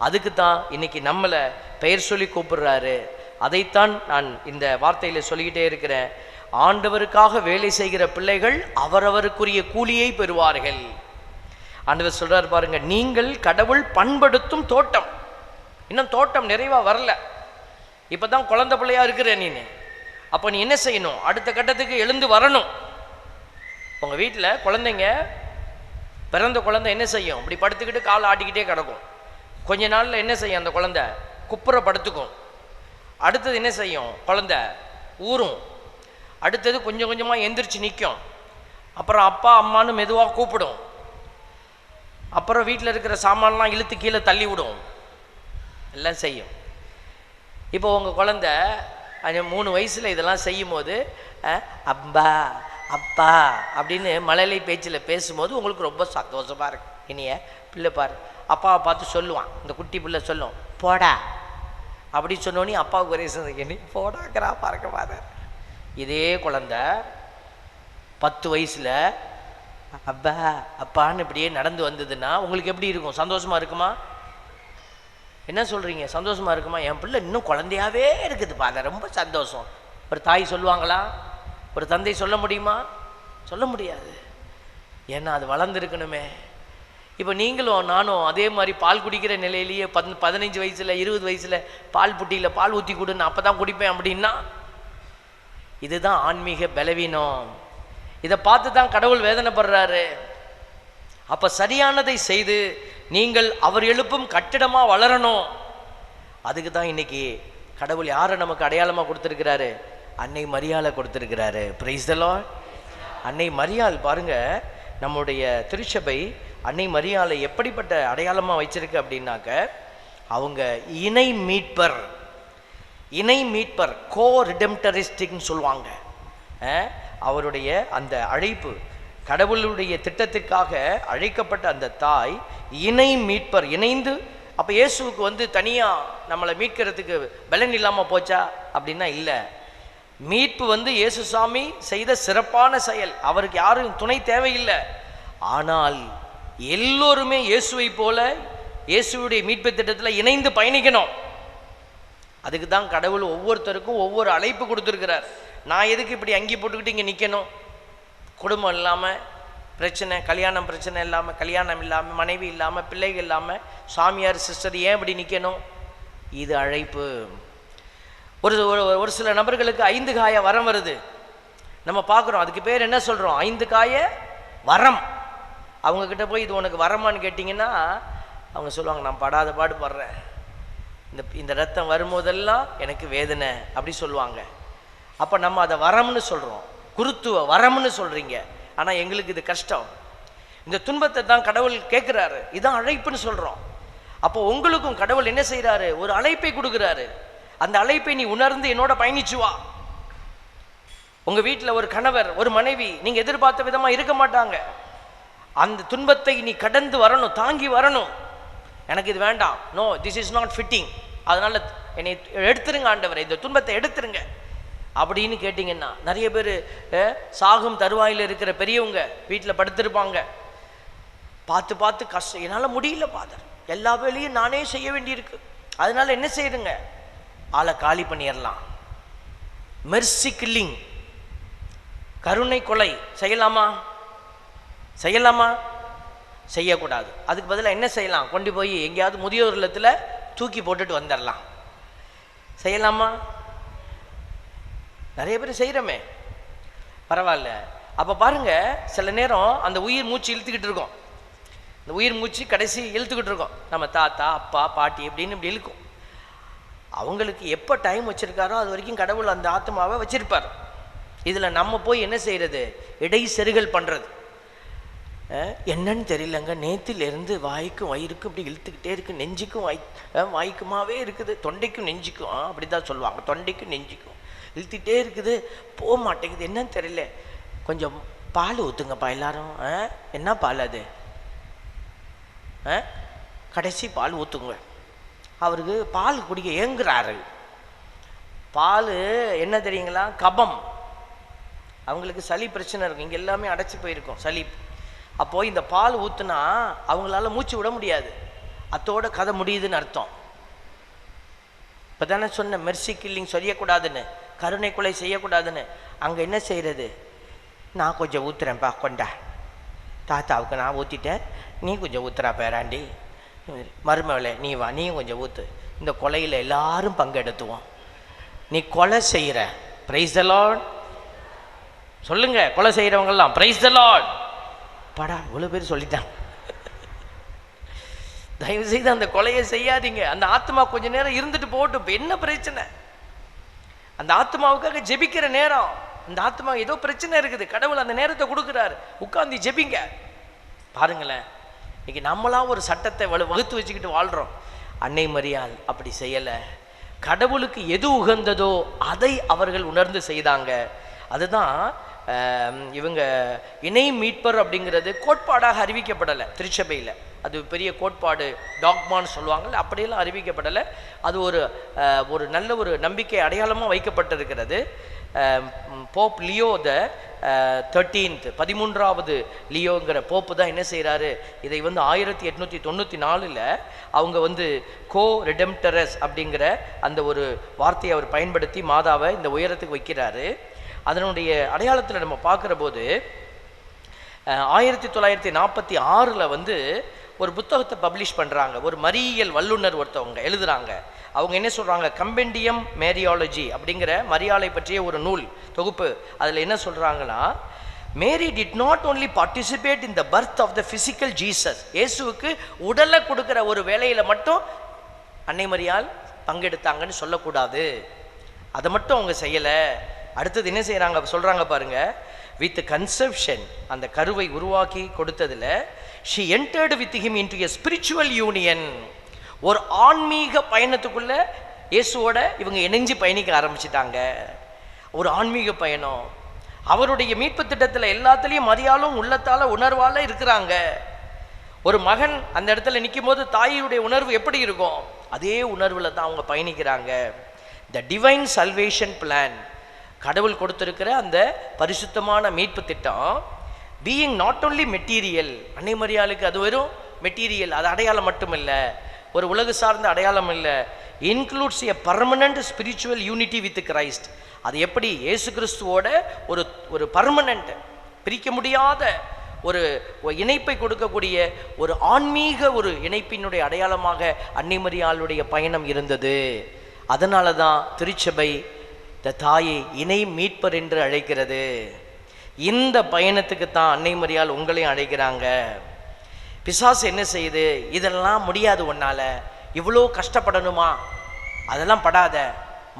அதுக்கு தான் இன்னைக்கு நம்மளை பெயர் சொல்லி கூப்பிடுறாரு. அதைத்தான் நான் இந்த வார்த்தையில சொல்லிக்கிட்டே இருக்கிறேன். ஆண்டவருக்காக வேலை செய்கிற பிள்ளைகள் அவரவருக்குரிய கூலியை பெறுவார்கள். ஆண்டவர் சொல்றாரு பாருங்க, நீங்கள் கடவுள் பண்படுத்தும் தோட்டம். இன்னும் தோட்டம் நிறைவா வரல, இப்பதான் குழந்தை பிள்ளையா இருக்கிற நீனு. அப்போ நீ என்ன செய்யணும், அடுத்த கட்டத்துக்கு எழுந்து வரணும். உங்க வீட்டில் குழந்தைங்க, பிறந்த குழந்தை என்ன செய்யும், இப்படி படுத்துக்கிட்டு காலை ஆட்டிக்கிட்டே கிடக்கும். கொஞ்ச நாள்ல என்ன செய்யும், அந்த குழந்தை குப்புற படுத்துக்கும். அடுத்தது என்ன செய்யும், குழந்தை ஊறும். அடுத்தது கொஞ்சம் கொஞ்சமா எந்திரிச்சு நிற்கும். அப்புறம் அப்பா அம்மானு மெதுவாக கூப்பிடும். அப்புறம் வீட்டில் இருக்கிற சாமான்லாம் இழுத்து கீழே தள்ளி விடும், எல்லாம் செய்யும். இப்போ உங்கள் குழந்தை 3 வயசில் இதெல்லாம் செய்யும் போது அப்பா அப்பா அப்படின்னு மழலை பேச்சில் பேசும்போது உங்களுக்கு ரொம்ப சந்தோஷமாக இருக்கும். இனிய பிள்ளை பாரு, அப்பாவை பார்த்து சொல்லுவான், இந்த குட்டி பிள்ளை சொல்லும், போடா அப்படி சொன்னோன்னே அப்பாவுக்கு ஒரே என்ன போடாக்கிறா பார்க்க பாதர். இதே குழந்தை 10 வயசில் அப்பா அப்பான்னு இப்படியே நடந்து வந்ததுன்னா உங்களுக்கு எப்படி இருக்கும்? சந்தோஷமா இருக்குமா? என்ன சொல்கிறீங்க? சந்தோஷமா இருக்குமா? என் பிள்ளை இன்னும் குழந்தையாவே இருக்குது பாதர், ரொம்ப சந்தோஷம். ஒரு தாய் சொல்லுவாங்களா? ஒரு தந்தை சொல்ல முடியுமா? சொல்ல முடியாது. ஏன்னா அது வளர்ந்துருக்கணுமே. இப்போ நீங்களும் நானும் அதே மாதிரி பால் குடிக்கிற நிலையிலேயே 15 வயசில் 20 வயசில் பால் புட்டியில் பால் ஊற்றி கொடுன்னு அப்போ தான் குடிப்பேன் அப்படின்னா இதுதான் ஆன்மீக பலவீனம். இதை பார்த்து தான் கடவுள் வேதனைப்படுறாரு. அப்போ சரியானதை செய்து நீங்கள் அவர் எழுப்பும் கட்டிடமாக வளரணும். அதுக்கு தான் இன்னைக்கு கடவுள் யாரை நமக்கு அடையாளமாக கொடுத்துருக்கிறாரு? அன்னை மரியாளை கொடுத்துருக்கிறாரு. Price the Lord. அன்னை மரியாள் பாருங்க, நம்முடைய திருச்சபை அன்னை மரியாளை எப்படிப்பட்ட அடையாளமாக வச்சிருக்கு அப்படின்னாக்க, அவங்க இணை மீட்பர், இணை மீட்பர், கோ ரிடெம்டரிஸ்டிக்னு சொல்லுவாங்க. அவருடைய அந்த அழைப்பு, கடவுளுடைய திட்டத்திற்காக அழைக்கப்பட்ட அந்த தாய் இணை மீட்பர், இணைந்து. அப்போ இயேசுவுக்கு தனியாக நம்மளை மீட்கிறதுக்கு பலன் இல்லாமல் போச்சா அப்படின்னா இல்லை. மீட்பு இயேசு சாமி செய்த சிறப்பான செயல், அவருக்கு யாரும் துணை தேவையில்லை. ஆனால் எல்லோருமே இயேசுவை போல இயேசுடைய மீட்பு திட்டத்தில் இணைந்து பயணிக்கணும். அதுக்கு தான் கடவுள் ஒவ்வொருத்தருக்கும் ஒவ்வொரு அழைப்பு கொடுத்துருக்கிறார். நான் எதுக்கு இப்படி அங்கி போட்டுக்கிட்டு இங்கே நிற்கணும்? குடும்பம் இல்லாமல் பிரச்சனை, கல்யாணம் பிரச்சனை இல்லாமல், கல்யாணம் இல்லாமல், மனைவி இல்லாமல், பிள்ளைகள் இல்லாமல், சாமியார் சிஸ்டர் ஏன் இப்படி நிற்கணும்? இது அழைப்பு. ஒரு சில நபர்களுக்கு 5 காய வரம் வருது, நம்ம பார்க்குறோம். அதுக்கு பேர் என்ன சொல்கிறோம்? 5 காய வரம். அவங்கக்கிட்ட போய் இது உனக்கு வரமான்னு கேட்டிங்கன்னா அவங்க சொல்லுவாங்க, நான் படாத பாடு படுறேன், இந்த ரத்தம் வரும்போதெல்லாம் எனக்கு வேதனை அப்படி சொல்லுவாங்க. அப்போ நம்ம அதை வரம்னு சொல்கிறோம், குருத்துவ வரம்னு சொல்கிறீங்க. ஆனால் எங்களுக்கு இது கஷ்டம். இந்த துன்பத்தை தான் கடவுள் கேட்குறாரு. இதான் அழைப்புன்னு சொல்கிறோம். அப்போ உங்களுக்கும் கடவுள் என்ன செய்கிறாரு? ஒரு அழைப்பை கொடுக்குறாரு. அந்த அழைப்பை நீ உணர்ந்து என்னோட பயணிச்சு வா. உங்கள் வீட்டில் ஒரு கணவர், ஒரு மனைவி நீங்கள் எதிர்பார்த்த விதமாக இருக்க மாட்டாங்க. அந்த துன்பத்தை நீ கடந்து வரணும், தாங்கி வரணும். எனக்கு இது வேண்டாம், no this is not fitting, அதனால் என்னை எடுத்துருங்க ஆண்டவரே, இந்த துன்பத்தை எடுத்துருங்க அப்படின்னு கேட்டிங்கன்னா, நிறைய பேர் சாகும் தருவாயில் இருக்கிற பெரியவங்க வீட்டில் படுத்திருப்பாங்க. பார்த்து பார்த்து கஷ்டம், என்னால் முடியல பாதர், எல்லா வேலையும் நானே செய்ய வேண்டியிருக்கு, அதனால என்ன செய்யுங்க, ஆளை காலி பண்ணிடலாம். மெர்சி கில்லிங், கருணை கொலை செய்யலாமா? செய்யலாமா? செய்யக்கூடாது. அதுக்கு பதிலாக என்ன செய்யலாம்? கொண்டு போய் எங்கேயாவது முதியோர் இல்லத்தில் தூக்கி போட்டுட்டு வந்துடலாம். செய்யலாமா? நிறைய பேர் செய்கிறோமே, பரவாயில்ல. அப்போ பாருங்க, சில நேரம் அந்த உயிர் மூச்சு இழுத்துக்கிட்டு இருக்கோம். இந்த உயிர் மூச்சு கடைசி இழுத்துக்கிட்டு இருக்கோம். நம்ம தாத்தா, அப்பா, பாட்டி அப்படின்னு இப்படி இழுக்கும். அவங்களுக்கு எப்போ டைம் வச்சுருக்காரோ அது வரைக்கும் கடவுள் அந்த ஆத்மாவை வச்சிருப்பார். இதில் நம்ம போய் என்ன செய்கிறது? இடை செருகல் பண்ணுறது. என்னன்னு தெரியலங்க, நேத்திலிருந்து வாய்க்கும் வயிறுக்கும் இப்படி இழுத்துக்கிட்டே இருக்குது, நெஞ்சுக்கும் வாய்க்குமாவே இருக்குது, தொண்டைக்கும் நெஞ்சுக்கும் அப்படி தான் சொல்லுவாங்க, தொண்டைக்கும் நெஞ்சுக்கும் இழுத்துக்கிட்டே இருக்குது, போக மாட்டேங்குது, என்னன்னு தெரியல, கொஞ்சம் பால் ஊற்றுங்கப்பா எல்லாரும். என்ன பால் அது? கடைசி பால் ஊற்றுங்க. அவருக்கு பால் குடிக்க ஏங்குறாரு. பால் என்ன தெரியுங்களா? கபம். அவங்களுக்கு சளி பிரச்சனை இருக்கும், இங்கே எல்லாமே அடைச்சி போயிருக்கும் சளி. அப்போது இந்த பால் ஊற்றுனா அவங்களால மூச்சு விட முடியாது, அத்தோட கதை முடியுதுன்னு அர்த்தம். இப்போ தானே சொன்ன மெர்சி கில்லிங் செய்யக்கூடாதுன்னு, கருணை கொலை செய்யக்கூடாதுன்னு. அங்கே என்ன செய்கிறது? நான் கொஞ்சம் ஊற்றுறேன்ப்பா, கொண்டா, தாத்தாவுக்கு நான் ஊற்றிட்டேன், நீ கொஞ்சம் ஊற்றுறா பேராண்டி, மருமகளே நீ வா, நீயும் கொஞ்சம் ஊற்று, இந்த கொலையில் எல்லாரும் பங்கெடுத்துவோம். நீ கொலை செய்கிற, பிரைஸ் தி லார்ட் சொல்லுங்க. கொலை செய்கிறவங்கெல்லாம் பிரைஸ் தி லார்ட். படா, இவ்வளோ பேர் சொல்லிட்டாங்க. தயவு செய்து அந்த கொலையை செய்யாதீங்க. அந்த ஆத்மா கொஞ்ச நேரம் இருந்துட்டு போட்டும், இப்போ என்ன பிரச்சனை? அந்த ஆத்மாவுக்காக ஜெபிக்கிற நேரம், அந்த ஆத்மா ஏதோ பிரச்சனை இருக்குது, கடவுள் அந்த நேரத்தை கொடுக்குறாரு, உட்காந்து ஜெபிங்க. பாருங்களேன், இன்னைக்கு நம்மளாம் ஒரு சட்டத்தை வகுத்து வச்சுக்கிட்டு வாழ்கிறோம். அன்னை மரியாள் அப்படி செய்யலை. கடவுளுக்கு எது உகந்ததோ அதை அவர்கள் உணர்ந்து செய்தாங்க. அதுதான் இவங்க இணை மீட்பர் அப்படிங்கிறது கோட்பாடாக அறிவிக்கப்படலை திருச்சபையில். அது பெரிய கோட்பாடு, டாக்மான்னு சொல்லுவாங்கள்ல, அப்படியெல்லாம் அறிவிக்கப்படலை. அது ஒரு நல்ல ஒரு நம்பிக்கை அடையாளமாக வைக்கப்பட்டிருக்கிறது. போப் லியோ த 13th 13வது லியோங்கிற போப்பு தான் என்ன செய்கிறாரு, இதை 1894 அவங்க கோ ரெடெம்டரஸ் அப்படிங்கிற அந்த ஒரு வார்த்தையை அவர் பயன்படுத்தி மாதாவை இந்த உயரத்துக்கு வைக்கிறாரு. அதனுடைய அடையாளத்தில் நம்ம பார்க்குற போது 1946 ஒரு புத்தகத்தை பப்ளிஷ் பண்ணுறாங்க. ஒரு மரியியல் வல்லுநர் ஒருத்தவங்க எழுதுகிறாங்க. அவங்க என்ன சொல்கிறாங்க, கம்பெண்டியம் மேரியாலஜி அப்படிங்கிற மரியாளை பற்றிய ஒரு நூல் தொகுப்பு. அதில் என்ன சொல்கிறாங்கன்னா, Mary did not only participate in the birth of the physical Jesus. இயேசுவுக்கு உடலை கொடுக்குற ஒரு வேலையில் மட்டும் அன்னை மரியாள் பங்கெடுத்தாங்கன்னு சொல்லக்கூடாது. அதை மட்டும் அவங்க செய்யலை. அடுத்தது என்ன செய்கிறாங்க சொல்கிறாங்க பாருங்க, வித் கன்செப்ஷன், அந்த கருவை உருவாக்கி கொடுத்ததில் she entered with him into a spiritual union. ஒரு ஆன்மீக பயணத்துக்குள்ள இயேசுவோட இவங்க இணைஞ்சு பயணிக்க ஆரம்பிச்சிட்டாங்க. ஒரு ஆன்மீக பயணம். அவருடைய மீட்பு திட்டத்தில் எல்லாத்துலேயும் மரியாளும் உள்ளத்தால உணர்வால இருக்கிறாங்க. ஒரு மகன் அந்த இடத்துல நிற்கும் போது தாயுடைய உணர்வு எப்படி இருக்கும், அதே உணர்வில் தான் அவங்க பயணிக்கிறாங்க. த டிவைன் சல்வேஷன் பிளான், கடவுள் கொடுத்திருக்கிற அந்த பரிசுத்தமான மீட்பு திட்டம், பீயிங் நாட் ஓன்லி மெட்டீரியல், அன்னை மரியாளுக்கு அது வெறும் மெட்டீரியல், அது அடையாளம் மட்டும் இல்லை, ஒரு உலக சார்ந்த அடையாளம் இல்லை, includes a permanent spiritual unity with Christ. அது எப்படி இயேசு கிறிஸ்துவோட ஒரு பர்மனண்ட், பிரிக்க முடியாத ஒரு இணைப்பை கொடுக்கக்கூடிய ஒரு ஆன்மீக ஒரு இணைப்பினுடைய அடையாளமாக அன்னை மரியாளுடைய பயணம் இருந்தது. அதனால தான் திருச்சபை இந்த தாயை இணை மீட்பர் என்று அழைக்கிறது. இந்த பயணத்துக்கு தான் அன்னை மரியாள் உங்களையும் அழைக்கிறாங்க. பிசாசு என்ன செய்யுது, இதெல்லாம் முடியாது, உன்னால இவ்வளோ கஷ்டப்படணுமா, அதெல்லாம் படாத.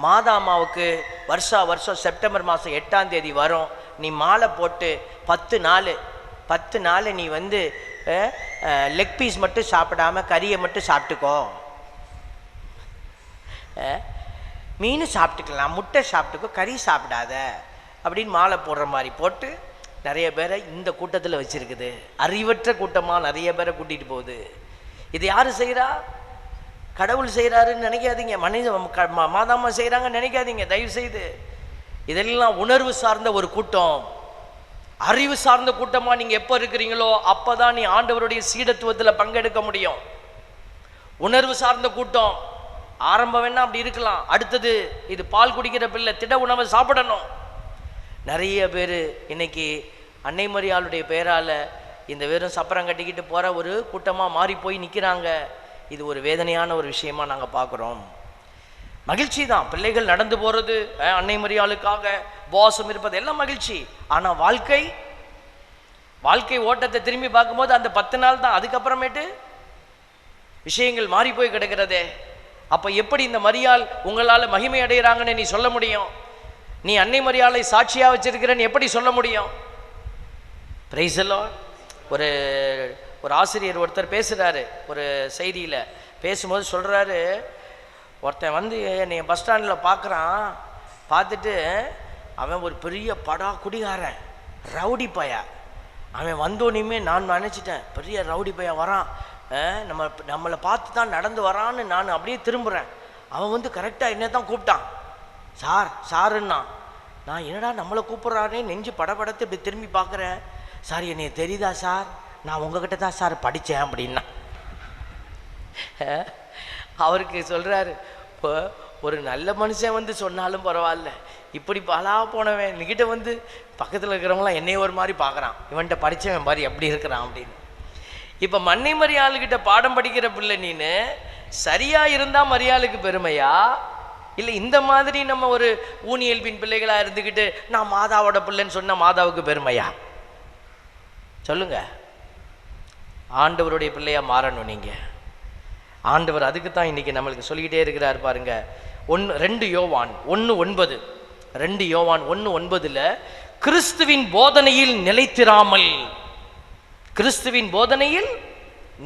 மாதா அம்மாவுக்கு வருஷம் செப்டம்பர் மாதம் 8ஆம் தேதி வரும், நீ மாலை போட்டு 10 நாள் நீ லெக் பீஸ் மட்டும் சாப்பிடாம கறியை மட்டும் சாப்பிட்டுக்கோ, மீன் சாப்பிட்டுக்கலாம், முட்டை சாப்பிட்டுக்கோ, கறி சாப்பிடாத அப்படின்னு மாலை போடுற மாதிரி போட்டு நிறைய பேரை இந்த கூட்டத்தில் வச்சிருக்குது. அறிவற்ற கூட்டமாக நிறைய பேரை கூட்டிகிட்டு போகுது. இது யார் செய்கிறா, கடவுள் செய்கிறாருன்னு நினைக்காதீங்க, மாதாம்மா செய்கிறாங்கன்னு நினைக்காதீங்க தயவு செய்து. இதெல்லாம் உணர்வு சார்ந்த ஒரு கூட்டம், அறிவு சார்ந்த கூட்டமாக நீங்கள் எப்போ இருக்கிறீங்களோ அப்போ தான் நீ ஆண்டவருடைய சீடத்துவத்தில் பங்கெடுக்க முடியும். உணர்வு சார்ந்த கூட்டம் ஆரம்பம் வேணா அப்படி இருக்கலாம், அடுத்தது இது பால் குடிக்கிற பிள்ளை, திட உணவை சாப்பிடணும். நிறைய பேர் இன்னைக்கு அன்னை மரியாளுடைய பெயரால் இந்த வெறும் சப்பரம் கட்டிக்கிட்டு போகிற ஒரு கூட்டமாக மாறி போய் நிற்கிறாங்க. இது ஒரு வேதனையான ஒரு விஷயமா நாங்கள் பார்க்குறோம். மகிழ்ச்சி தான் பிள்ளைகள் நடந்து போகிறது, அன்னை மரியாளுக்காக உபவாசம் இருப்பது எல்லாம் மகிழ்ச்சி. ஆனால் வாழ்க்கை ஓட்டத்தை திரும்பி பார்க்கும்போது அந்த 10 நாள் தான், அதுக்கப்புறமேட்டு விஷயங்கள் மாறி போய் கிடக்கிறதே. அப்போ எப்படி இந்த மரியாள் உங்களால் மகிமை அடைகிறாங்கன்னு நீ சொல்ல முடியும்? நீ அன்னை மரியாளை சாட்சியாக வச்சிருக்கிறன்னு எப்படி சொல்ல முடியும்? Price the Lord. ஒரு ஆசிரியர் ஒருத்தர் பேசுகிறாரு, ஒரு செய்தியில் பேசும்போது சொல்கிறாரு, ஒருத்தன் என்னை பஸ் ஸ்டாண்டில் பார்க்குறான், பார்த்துட்டு அவன் ஒரு பெரிய குடிகாரன், ரவுடி பையா. அவன் வந்தோன்னுமே நான் நினச்சிட்டேன் பெரிய ரவுடி பையா வரான், நம்மளை பார்த்து தான் நடந்து வரான்னு நான் அப்படியே திரும்புகிறேன். அவன் கரெக்டாக என்ன தான் கூப்பிட்டான், சாருன்னா. நான் என்னடா நம்மளை கூப்பிட்றானே நெஞ்சு படபடத்து இப்படி திரும்பி பார்க்குறேன். சார் என்னை தெரியுதா சார், நான் உங்ககிட்ட தான் சார் படித்தேன் அப்படின்னா. அவருக்கு சொல்கிறாரு, இப்போ ஒரு நல்ல மனுஷன் சொன்னாலும் பரவாயில்ல, இப்படி பாலா போனவன் என்கிட்ட பக்கத்தில் இருக்கிறவங்களாம் என்னைய ஒரு மாதிரி பார்க்குறான், இவன்கிட்ட படித்தவன் மாதிரி எப்படி இருக்கிறான் அப்படின்னு. இப்போ அன்னை மரியாளுக்கிட்ட பாடம் படிக்கிற பிள்ளை நீனு சரியாக இருந்தால் மரியாளுக்கு பெருமையா, இல்லை இந்த மாதிரி நம்ம ஒரு ஊனியல்பின் பிள்ளைகளாக இருந்துக்கிட்டு நான் மாதாவோட பிள்ளைன்னு சொன்னால் மாதாவுக்கு பெருமையா? சொல்லுங்க. ஆண்டவருடைய பிள்ளையாக மாறணும் நீங்கள். ஆண்டவர் அதுக்கு தான் இன்றைக்கி நம்மளுக்கு சொல்லிக்கிட்டே இருக்கிறார் பாருங்க. 2 யோவான் 1:9, 2 யோவான் 1:9 கிறிஸ்துவின் போதனையில்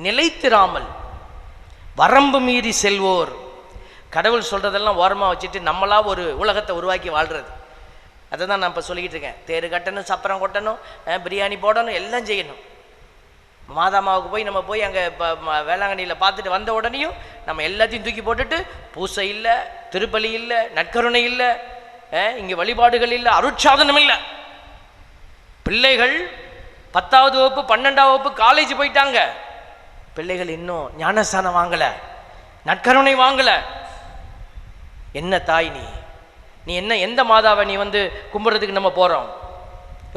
நிலைத்திராமல் வரம்பு மீறி செல்வோர். கடவுள் சொல்கிறதெல்லாம் ஓரமாக வச்சுட்டு நம்மளா ஒரு உலகத்தை உருவாக்கி வாழ்கிறது. அதை தான் நான் இப்போ சொல்லிக்கிட்டு இருக்கேன். தேர் கட்டணும், சப்பரம் கொட்டணும், பிரியாணி போடணும், எல்லாம் செய்யணும். மாதாமாவுக்கு போய் நம்ம போய் அங்கே இப்போ வேளாங்கண்ணியில் பார்த்துட்டு வந்த உடனேயும் நம்ம எல்லாத்தையும் தூக்கி போட்டுட்டு பூசை இல்லை, திருப்பலி இல்லை, நற்கருணை இல்லை, இங்கே வழிபாடுகள் இல்லை, அருட்சாதனம் இல்லை. பிள்ளைகள் 10வது வகுப்பு 12ஆம் வகுப்பு காலேஜ் போயிட்டாங்க. பிள்ளைகள் இன்னும் ஞானஸ்தானம் வாங்கலை, நற்கருணை வாங்கலை. என்ன தாய் நீ என்ன எந்த மாதாவை நீ வந்து கும்பிட்றதுக்கு நம்ம போகிறோம்?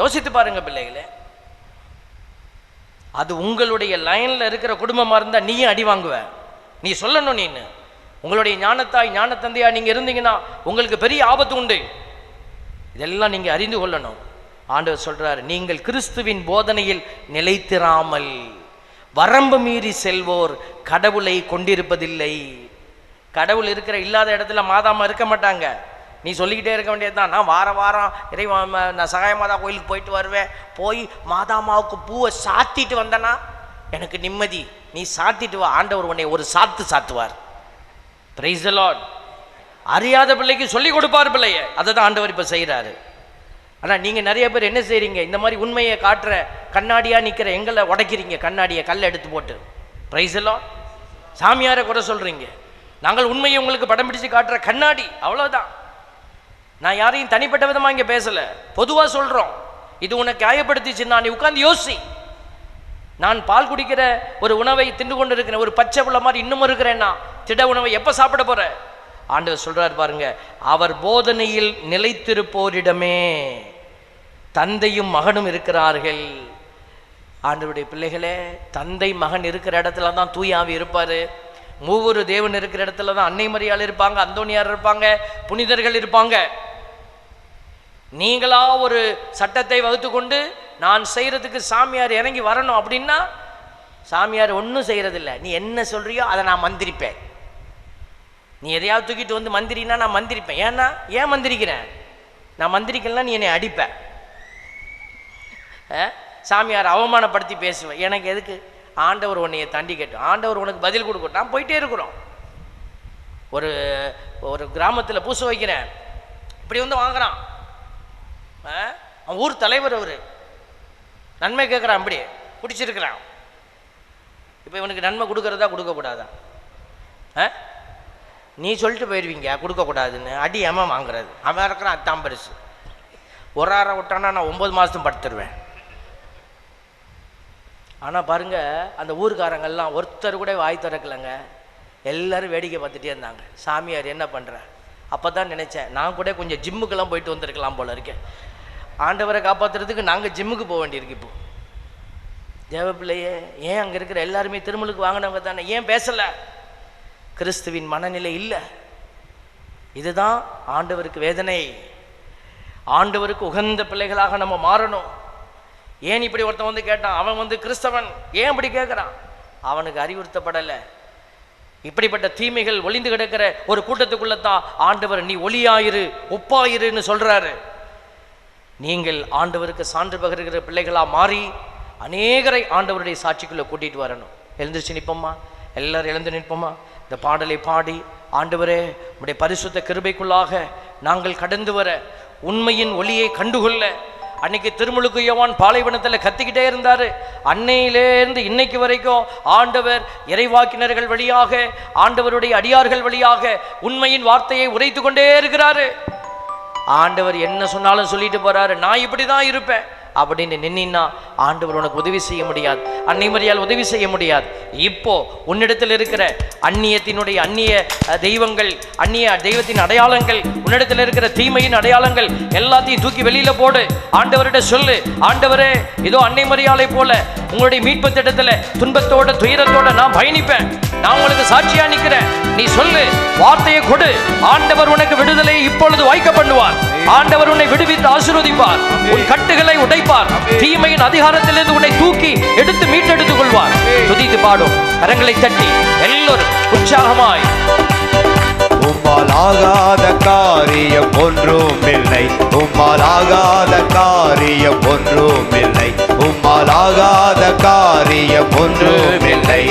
யோசித்து பாருங்க பிள்ளைகளே. அது உங்களுடைய லைனில் இருக்கிற குடும்பமாக இருந்தால் நீயும் அடி வாங்குவ. நீ சொல்லணும், நீன்னு உங்களுடைய ஞானத்தாய் ஞானத்தந்தையா நீங்கள் இருந்தீங்கன்னா உங்களுக்கு பெரிய ஆபத்து உண்டு. இதெல்லாம் நீங்கள் அறிந்து கொள்ளணும். ஆண்டவர் சொல்கிறார், நீங்கள் கிறிஸ்துவின் போதனையில் நிலைத்திராமல் வரம்பு மீறி செல்வோர் கடவுளை கொண்டிருப்பதில்லை. கடவுள் இருக்கிற இல்லாத இடத்துல மாதாமா இருக்க மாட்டாங்க. நீ சொல்லிக்கிட்டே இருக்க வேண்டியதுதான், நான் வாரம் நான் சகாய மாதா கோயிலுக்கு போயிட்டு வருவேன், போய் மாதாமாவுக்கு பூவை சாத்திட்டு வந்தேன்னா எனக்கு நிம்மதி. நீ சாத்திட்டு வா, ஆண்டவர் உன்னை ஒரு சாத்துவார். Price the Lord. அறியாத பிள்ளைக்கு சொல்லி கொடுப்பார் பிள்ளைய. அதை தான் ஆண்டவர் இப்போ செய்கிறாரு. ஆனால் நீங்கள் நிறைய பேர் என்ன செய்கிறீங்க? இந்த மாதிரி உண்மையை காட்டுற கண்ணாடியாக நிற்கிற எங்களை உடைக்கிறீங்க, கண்ணாடியை கல்லை எடுத்து போட்டு. Praise the Lord. சாமியாரை குறை சொல்கிறீங்க. நாங்கள் உண்மையை உங்களுக்கு படம் பிடிச்சு காட்டுற கண்ணாடி, அவ்வளோதான். நான் யாரையும் தனிப்பட்ட விதமாக இங்கே பேசலை, பொதுவாக சொல்கிறோம். இது உனக்கு காயப்படுத்திச்சுன்னா நீ உட்காந்து யோசி. நான் பால் குடிக்கிற ஒரு உணவை தின்று கொண்டு இருக்கிறேன், ஒரு பச்சை புள்ள மாதிரி இன்னும் இருக்கிறேன்னா திட உணவை எப்போ சாப்பிட போகிற? ஆண்டவர் சொல்கிறார் பாருங்க, அவர் போதனையில் நிலைத்திருப்போரிடமே தந்தையும் மகனும் இருக்கிறார்கள். ஆண்டவருடைய பிள்ளைகளே, தந்தை மகன் இருக்கிற இடத்துல தான் தூயாவி இருப்பார். மூவொரு தேவன் இருக்கிற இடத்துல தான் அன்னை மரியாள் இருப்பாங்க, அந்தோனியார் இருப்பாங்க, புனிதர்கள் இருப்பாங்க. நீங்களா ஒரு சட்டத்தை வகுத்து கொண்டு நான் செய்கிறதுக்கு சாமியார் இறங்கி வரணும் அப்படின்னா சாமியார் ஒன்றும் செய்கிறதில்ல. நீ என்ன சொல்கிறியோ அதை நான் மந்திரிப்பேன். நீ எதையாவது தூக்கிட்டு வந்து மந்திரினா நான் மந்திரிப்பேன். ஏன் மந்திரிக்கிறேன்? நான் மந்திரிக்கலன்னா நீ என்னை அடிப்பேன். சாமியார் அவமானப்படுத்தி பேசுவேன். எனக்கு எதுக்கு? ஆண்டவர் உன்னையை தண்டி கேட்டோம், ஆண்டவர் உனக்கு பதில் கொடுக்கட்டும். நான் போயிட்டே இருக்கிறோம். ஒரு கிராமத்தில் பூசை வைக்கிறேன், இப்படி வந்து வாங்குறான். அவன் ஊர் தலைவர், அவர் நன்மை கேட்குறான், அப்படி பிடிச்சிருக்கிறான். இப்போ இவனுக்கு நன்மை கொடுக்கறதா கொடுக்கக்கூடாதா? நீ சொல்லிட்டு போயிடுவீங்க கொடுக்கக்கூடாதுன்னு. அடி அவன் வாங்குறது, அவன் இருக்கிறான். அதான் பெருசு. ஒரு ஆறை விட்டானா நான் 9 மாதத்தும் படுத்துருவேன். ஆனால் பாருங்கள், அந்த ஊருக்காரங்கெல்லாம் ஒருத்தர் கூட வாய் திறக்கலைங்க. எல்லோரும் வேடிக்கை பார்த்துட்டே இருந்தாங்க. சாமியார் என்ன பண்ணுற? அப்போ தான் நினச்சேன், நான் கூட கொஞ்சம் ஜிம்முக்கெல்லாம் போயிட்டு வந்திருக்கலாம் போல இருக்கேன். ஆண்டவரை காப்பாற்றுறதுக்கு நாங்கள் ஜிம்முக்கு போக வேண்டியிருக்கு. இப்போ தேவப்பிள்ளையே, ஏன் அங்கே இருக்கிற எல்லாருமே திருமலுக்கு வாங்கினவங்க தானே, ஏன் பேசலை? கிறிஸ்துவின் மனநிலை இல்லை. இதுதான் ஆண்டவருக்கு வேதனை. ஆண்டவருக்கு உகந்த பிள்ளைகளாக நம்ம மாறணும். ஏன் இப்படி ஒருத்தன் வந்து கேட்டான், அவன் வந்து கிறிஸ்தவன், ஏன் இப்படி கேட்குறான்? அவனுக்கு அறிவுறுத்தப்படலை. இப்படிப்பட்ட தீமைகள் ஒளிந்து கிடக்கிற ஒரு கூட்டத்துக்குள்ளத்தான் ஆண்டவர் நீ ஒளியாயிரு ஒப்பாயிருன்னு சொல்றாரு. நீங்கள் ஆண்டவருக்கு சான்று பகிர்கிற பிள்ளைகளா மாறி அநேகரை ஆண்டவருடைய சாட்சிக்குள்ள கூட்டிட்டு வரணும். எழுந்திருச்சு நிற்போமா? எல்லாரும் எழுந்து நிற்போமா? இந்த பாடலை பாடி, ஆண்டவரே உம்முடைய பரிசுத்த கிருபைக்குள்ளாக நாங்கள் கடந்து வர, உண்மையின் ஒளியை கண்டுகொள்ள. அன்னைக்கு திருமுழுக்கு யோவான் பாலைவனத்தில் கத்திக்கிட்டே இருந்தார். அன்னையிலேருந்து இன்னைக்கு வரைக்கும் ஆண்டவர் இறைவாக்கினர்கள் வழியாக, ஆண்டவருடைய அடியார்கள் வழியாக உண்மையின் வார்த்தையை உரைத்து கொண்டே இருக்கிறாரு. ஆண்டவர் என்ன சொன்னாலும் சொல்லிட்டு போறாரு, நான் இப்படி தான் இருப்பேன் அப்படின்னு நின்னா ஆண்டவர் உனக்கு உதவி செய்ய முடியாது. அன்னை மரியாள் உதவி செய்ய முடியாது. இப்போ உன்னிடத்தில் இருக்கிற அந்நிய தெய்வங்கள், அந்நிய தெய்வத்தின் அடையாளங்கள், உன்னிடத்தில் இருக்கிற தீமையின் அடையாளங்கள் எல்லாத்தையும் தூக்கி வெளியில போடு. ஆண்டவர்கிட்ட சொல்லு, ஆண்டவரே இதோ அன்னை மரியாளை போல உங்களுடைய மீட்பு திட்டத்துல துன்பத்தோட துயரத்தோட நான் பயணிப்பேன், நான் உங்களுக்கு சாட்சியா நிற்கிறேன். நீ சொல்லு, வார்த்தையை கொடு. ஆண்டவர் உனக்கு விடுதலையை இப்பொழுது வாய்க்க பண்ணுவார். ஆண்டவர் உன்னை விடுவித்து ஆசீர்வதிப்பார். உன் கட்டுகளை உடைப்பார். தீமையின் அதிகாரத்திலிருந்து உன்னை தூக்கி எடுத்து மீட்டெடுத்துக் கொள்வார். துதித்து பாடும், கரங்களை தட்டி எல்லோரும் உற்சாகமாய். உம்மால் ஆகாத காரியம் ஒன்றும் இல்லை, உம்மால் ஆகாத காரியம் ஒன்றும் இல்லை, உம்மால் ஆகாத காரியம் ஒன்றும் இல்லை.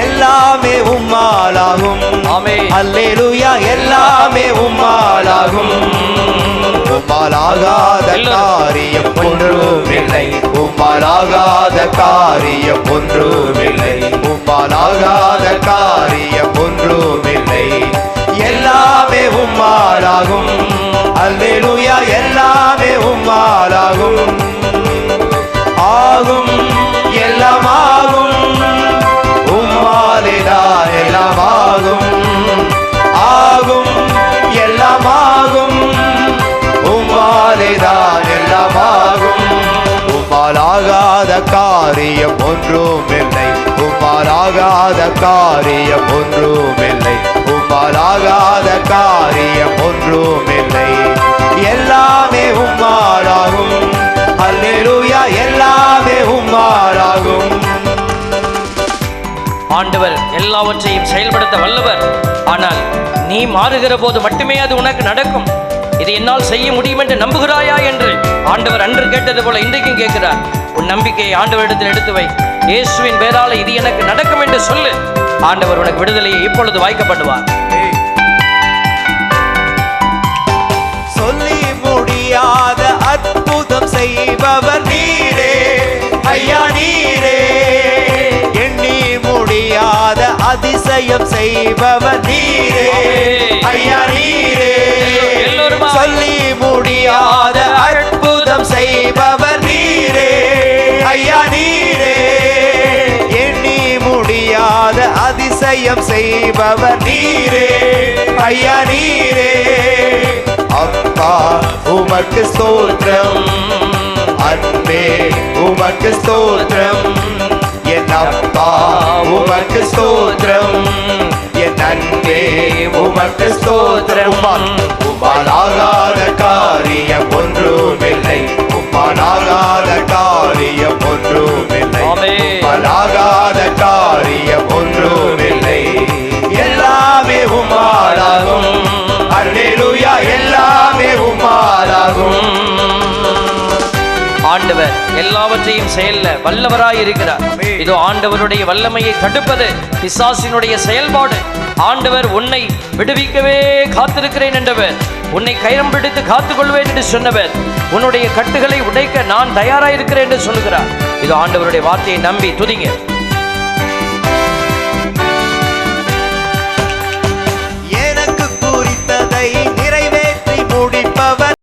எல்லாமே உம்மாலாகும். ஆமென். அல்லேலூயா. எல்லாமே உம்மாலாகும். உம்மாலாகாத காரியம் ஒன்றுமில்லை, உம்மாலாகாத காரியம் ஒன்றுமில்லை, உம்மாலாகாத காரியம் ஒன்றுமில்லை. எல்லாமே உம்மாலாகும், அல்லேலூயா, எல்லாமே உம்மாலாகும். ஆகும், எல்லாம் ஆகும், உம்மாலேதான் எல்லாம் ஆகும். ஆகும், எல்லாம் ஆகும், உம்மாலேதான் எல்லாம் ஆகும். உம்மாலாகாத காரியம் ஒன்றுமில்லை, உம்மாலாகாத காரியம் ஒன்றுமில்லை, உம்மாலாகாத காரியம் ஒன்றுமில்லை. எல்லாமே உம்மாலாகும், அல்லேலூயா, எல்லாமே உம்மாலாகும். ஆண்டவர் எல்லாவற்றையும் செயல்படுத்த வல்லவர். ஆனால் நீ மாறுகிற போது மட்டுமே அது உனக்கு நடக்கும். இது என்னால் செய்ய முடியும் என்று நம்புகிறாயா என்று ஆண்டவர் அன்று கேட்டது போல இன்றைக்கும் கேட்கிறார். உன் நம்பிக்கையை ஆண்டவரிடத்தில் எடுத்து வை. இயேசுவின் பேரால இது எனக்கு நடக்கும் என்று சொல்லு. ஆண்டவர் உனக்கு விடுதலையை இப்பொழுது வாய்க்கப்படுவார். சொல்லி முடியாத அற்புதம் செய்பவர் நீரே ஐயா, நீரே. எண்ணி முடியாத அதிசயம் செய்பவர் நீரே ஐயா, நீரே. சொல்லி முடியாத அற்புதம் செய்பவர் நீரே ஐயா, நீரே. எண்ணி முடியாத அதிசயம் செய்பவர் நீரே ஐயா, நீரே. அப்பா உமக்கு ஸ்தோத்திரம், அன்பே உமக்கு ஸ்தோத்திரம், என் அப்பா உமக்கு ஸ்தோத்திரம், என் அன்பே உமக்கு ஸ்தோத்திரம். உம்மாலாகாத காரியம் ஒன்றுமில்லை, உம்மாலாகாத காரியம் ஒன்றுமில்லை, உம்மாலாகாத காரியம் ஒன்றுமில்லை. எல்லாமே உம்மாலாகும், அல்லேலூயா, எல்லாமே உம்மாலாகும். ஆண்டவர் எல்லாவற்றையும் செயல்ல வல்லவராய் இருக்கிறார். இதோ ஆண்டவருடைய வல்லமையை தடுப்பது பிசாசினுடைய செயல்பாடு. ஆண்டவர் உன்னை விடுவிக்கவே காத்திருக்கிறேன் என்றவர், உன்னை கயிறம் பிடித்து காத்துக்கொள்வேன் என்று சொன்னவர், உன்னுடைய கட்டுகளை உடைக்க நான் தயாராயிருக்கிறேன் என்று சொல்கிறார். இதோ ஆண்டவருடைய வார்த்தையை நம்பி துதிங்க. எனக்கு குறித்ததை நிறைவேற்றி முடிப்பவர்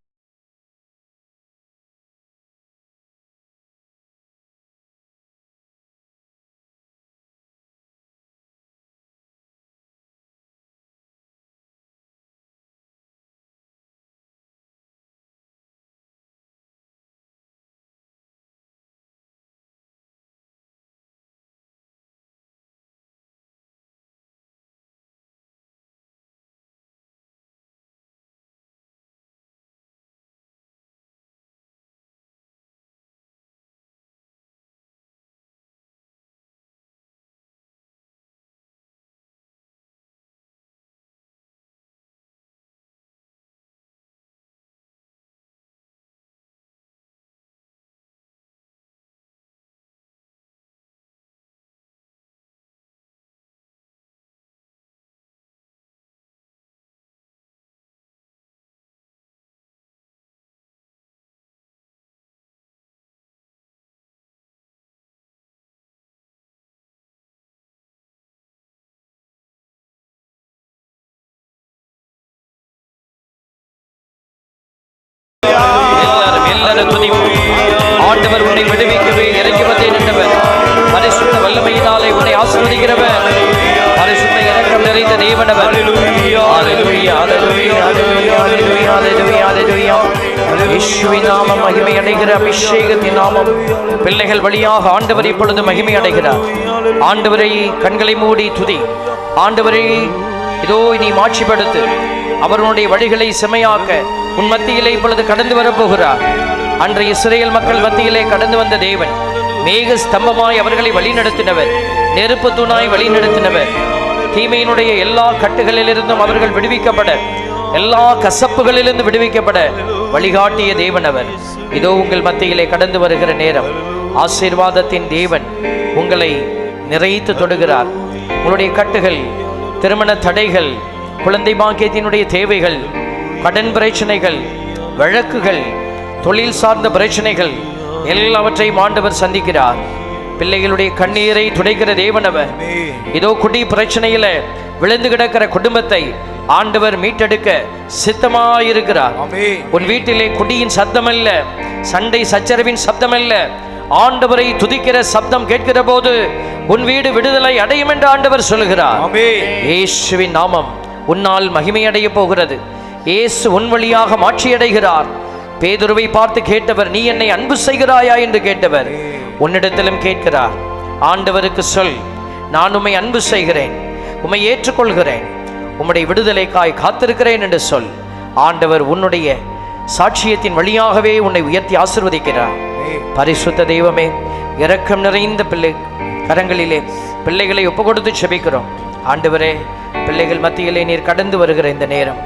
ஆண்டவர் உன்னை விடுவிக்கவே இறங்கி வந்தேன் என்றவர், பரிசுத்த வல்லமையினாலே உன்னை ஆசீர்வதிக்கிறவர், பரிசுத்த இரக்கம் நிறைந்த தேவனவர். இயேசுவின் நாமம் மகிமை அடைகிற அபிஷேகத்தின் நாமம் பிள்ளைகள் வழியாக ஆண்டவர் இப்பொழுது மகிமை அடைகிறார். ஆண்டவரை கண்களை மூடி துதி. ஆண்டவரை இதோ நீ மாட்சிப்படுத்து. அவருடைய வழிகளை செமையாக்க உன் மத்தியிலே இப்பொழுது கடந்து வரப்போகிறார். அன்று இஸ்ரேல் மக்கள் மத்தியிலே கடந்து வந்த தேவன் மேக ஸ்தம்பமாய் அவர்களை வழிநடத்தினவர், நெருப்பு தூணாய் வழிநடத்தினவர். தீமையினுடைய எல்லா கட்டுகளிலிருந்தும் அவர்கள் விடுவிக்கப்பட, எல்லா கசப்புகளிலிருந்து விடுவிக்கப்பட வழிகாட்டிய தேவன் அவர். இதோ உங்கள் மத்தியிலே கடந்து வருகிற நேரம் ஆசீர்வாதத்தின் தேவன் உங்களை நிறைத்து தொடுகிறார். உங்களுடைய கட்டுகள், திருமண தடைகள், குழந்தை பாக்கியத்தினுடைய தேவைகள், கடன் பிரச்சனைகள், வழக்குகள், தொழில் சார்ந்த பிரச்சனைகள் எல்லாவற்றையும் ஆண்டவர் சந்திக்கிறார். பிள்ளைகளுடைய கண்ணீரை துடைக்கிற தேவனவர். இதோ குடி பிரச்சனையில விழுந்து கிடக்கிற குடும்பத்தை ஆண்டவர் மீட்டெடுக்க சித்தமாயிருக்கிறார். உன் வீட்டிலே குடியின் சப்தம் அல்ல, சண்டை சச்சரவின் சப்தம் அல்ல, ஆண்டவரை துதிக்கிற சப்தம் கேட்கிற போது உன் வீடு விடுதலை அடையும் என்று ஆண்டவர் சொல்லுகிறார். இயேசுவின் நாமம் உன்னால் மகிமையடைய போகிறது. இயேசு உன் வழியாக மாட்சியடைகிறார். பேதுருவை பார்த்து கேட்டவர், நீ என்னை அன்பு செய்கிறாயா என்று கேட்டவர் உன்னிடத்திலும் கேட்கிறார். ஆண்டவருக்கு சொல், நான் உம்மை அன்பு செய்கிறேன், உம்மை ஏற்றுக்கொள்கிறேன், உம்முடைய விடுதலைக்காய் காத்திருக்கிறேன் என்று சொல். ஆண்டவர் உன்னுடைய சாட்சியத்தின் வழியாகவே உன்னை உயர்த்தி ஆசீர்வதிக்கிறார். பரிசுத்த தெய்வமே, இரக்கம் நிறைந்த கரங்களிலே பிள்ளைகளை ஒப்பு கொடுத்து செபிக்கிறோம். ஆண்டவரே, பிள்ளைகள் மத்தியிலே நீர் கடந்து வருகிற இந்த நேரம்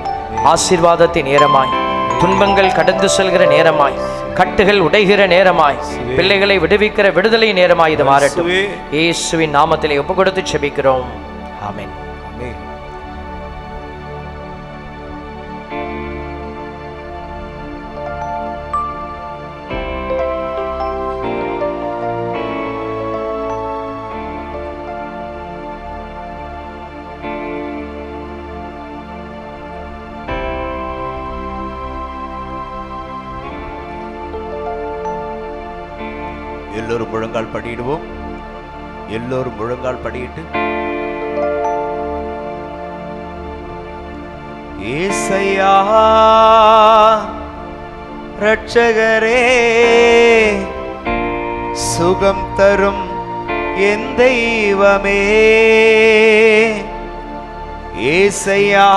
ஆசீர்வாதத்தின் நேரமாய், துன்பங்கள் கடந்து செல்கிற நேரமாய், கட்டுகள் உடைகிற நேரமாய், பிள்ளைகளை விடுவிக்கிற விடுதலை நேரமாய் இது மாறட்டும். இயேசுவின் நாமத்திலே ஒப்பு கொடுத்து செபிக்கிறோம். ஆமென். எல்லோரும் முழங்கால் படியிடுவோம். எல்லோரும் முழங்கால் படியிட்டு, ஏசையா இரட்சகரே, சுகம் தரும் என் தெய்வமே, ஏசையா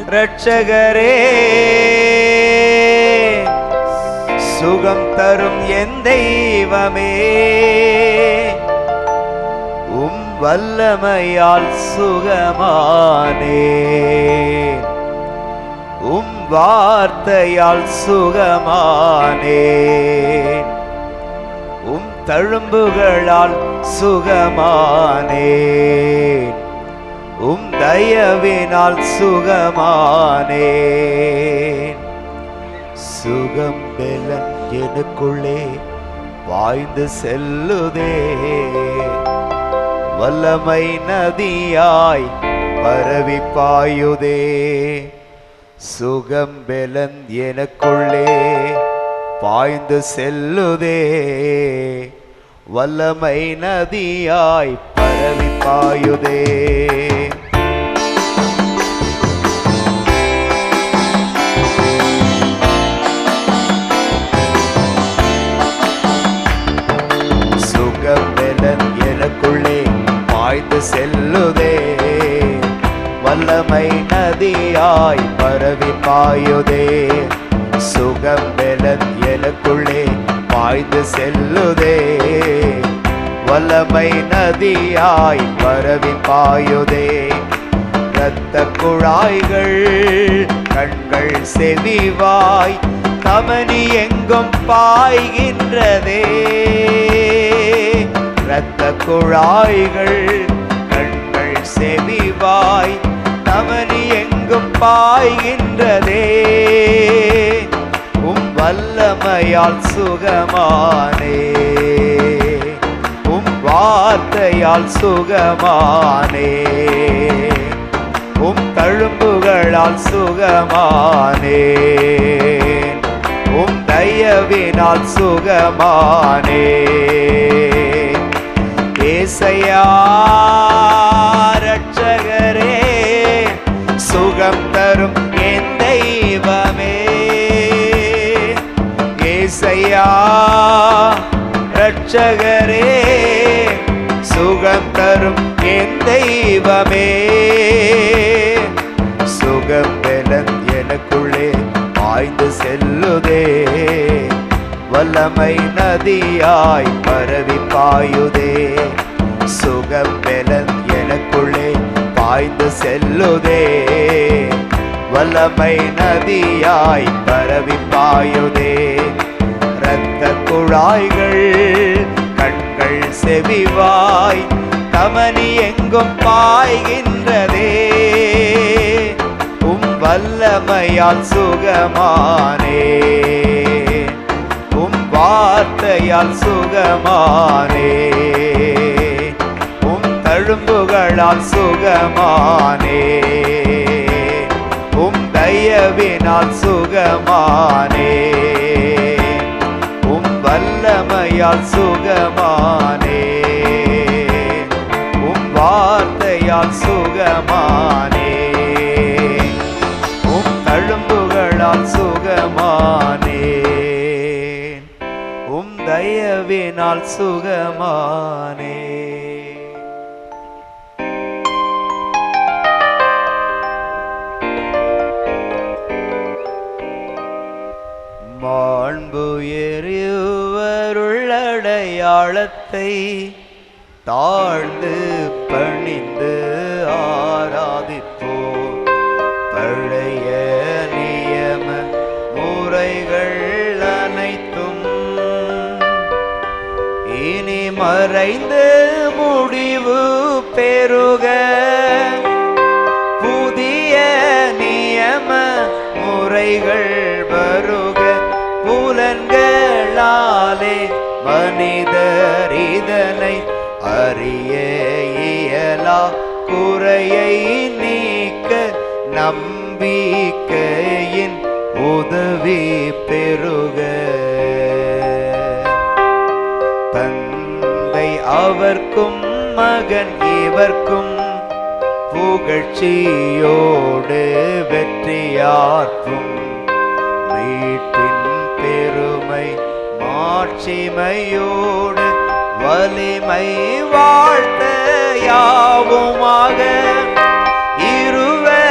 இரட்சகரே, சுகம் தரும் என் தெய்வமே, உம் வல்லமையால் சுகமானே, உம் வார்த்தையால் சுகமானே, உம் தழும்புகளால் சுகமானே, உம் தயவினால் சுகமானே. சுகம் பெலன் எனக்குள்ளே வாய்ந்து செல்லுதே, வல்லமை நதியாய் பரவி பாயுதே. சுகம் பெலன் எனக்குள்ளே பாய்ந்து செல்லுதே, வல்லமை நதியாய் பரவி பாயுதே. எனக்குள்ளே பாய்ந்து செல்லுதே, வல்லமை நதியாய் பரவி பாயுதே. சுகம் பெலன் எனக்குள்ளே பாய்ந்து செல்லுதே, வல்லமை நதியாய் பரவி பாயுதே. இரத்த குழாய்கள், கண்கள், செவிவாய், தமனி எங்கும் பாய்கின்றதே. இரத்த குழாய்கள், கண்கள், செவிவாய், தமனி எங்கும் பாய்கின்றதே. உம் வல்லமையால் சுகமானே, உம் வார்த்தையால் சுகமானே, உம் தழும்புகளால் சுகமானே, உம் தயவினால் சுகமானே. ஏசையா இரட்சகரே, சுகம் தரும் என் தெய்வமே, ஏசையா இரட்சகரே, சுகம் தரும் என் தெய்வமே. சுகம் பெலன் எனக்குள்ளே பாய்ந்து செல்லுதே, வல்லமை நதியாய் பரவி பாயுதே. சுகம் பெலன் எனக்குள்ளே பாய்ந்து செல்லுதே, வல்லமை நதியாய் பரவி பாயுதே. இரத்த குழாய்கள், கண்கள், செவிவாய், தமனி எங்கும் பாய்கின்றதே. உம் வல்லமையால் சுகமானே, உம் வார்த்தையால் சுகமானே, உம் தழும்புகளால் சுகமானே, உம் தயவினால் சுகமானே, உம் வல்லமையால் சுகமானே, உம் வார்த்தையால் சுகமானே, உம் தழும்புகளால் சுகமானே, உம் தயவினால் சுகமானே. மாண்புயருள்ளடையாளத்தை தாழ்ந்து பணிந்து ஆராதிப்போம். பழைய நியம முறைகள் அனைத்தும் இனி மறைந்து முடிவு பெறுக. புதிய நியம முறைகள் வருக. புலன்களாலே மனிதர் இதனை அறிய இயலா. குறையை நீக்க நம்பிக்கையின் உதவி பெறுக. தந்தை அவர்க்கும் மகன் இவர்க்கும் புகழ்ச்சியோடு வெற்றியாற்றும். மீட்பின் பெருமை மாட்சிமையோடு வலிமை வாழ்த்த யாவுமாக. இருவரிடமாய்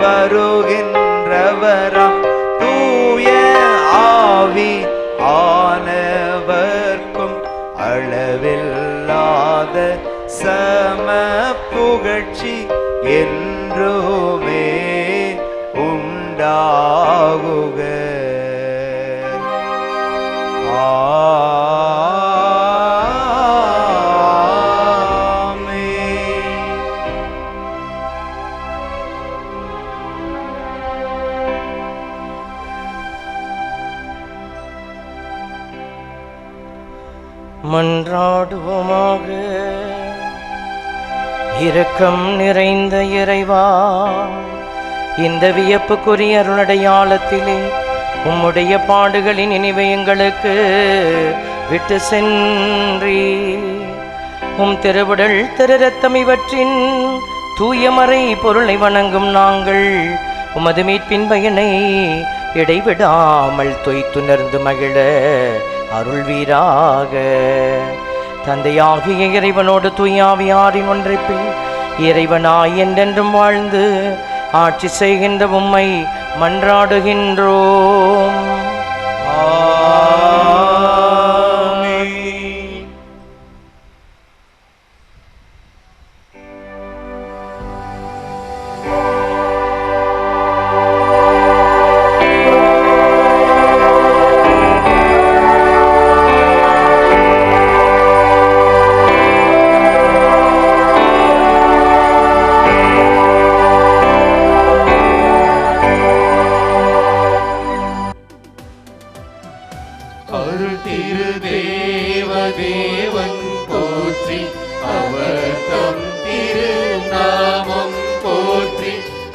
வருகின்றவராம் தூய ஆவி ஆனவர்க்கும் அளவில்லாத சம புகழ்ச்சி என்றுமே உண்டாகுக. மன்றாடுவோமாக. இரக்கம் நிறைந்த இறைவா, இந்த வியப்புக்குரிய அருளடையாளத்திலே உம்முடைய பாடுகளின் நினைவை எங்களுக்கு விட்டு சென்றி உம் திருவுடல் திரு ரத்தம் இவற்றின் தூயமறை பொருளை வணங்கும் நாங்கள் உமது மீட்பின் பயனை இடைவிடாமல் தொய்த்துணர்ந்து மகிழ அருள்வீராக. தந்தையாகிய இறைவனோடு தூயாவியாரின் ஒன்றைப்பில் இறைவனாய் என்றென்றும் வாழ்ந்து ஆட்சி செய்கின்ற உம்மை மன்றாடுகின்றோம்.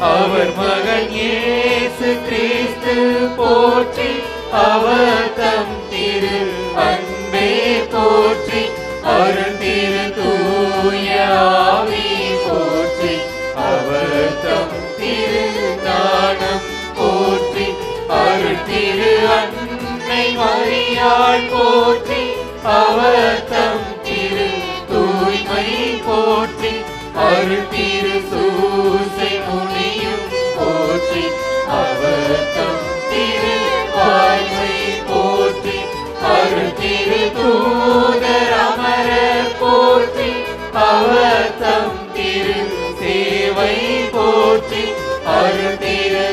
அவர் மகன் இயேசு கிறிஸ்து போற்றி. அவர் தம் திரு அன்பே போற்றி. அருள் திரு தூய ஆவி போற்றி. அவர் தம் திரு ஞானம் போற்றி. அருள் திரு அன்னை மரியாள் போற்றி. அவர் தம் திரு தூய்மை போற்றி. அருள் திரு சூசை முனியும் போற்றி. அவர் தம் திரு வாய்மை போற்றி. அருள் திரு தூதர் அமரர் போற்றி. அவர் தம் திரு சேவை போற்றி. அருள் திரு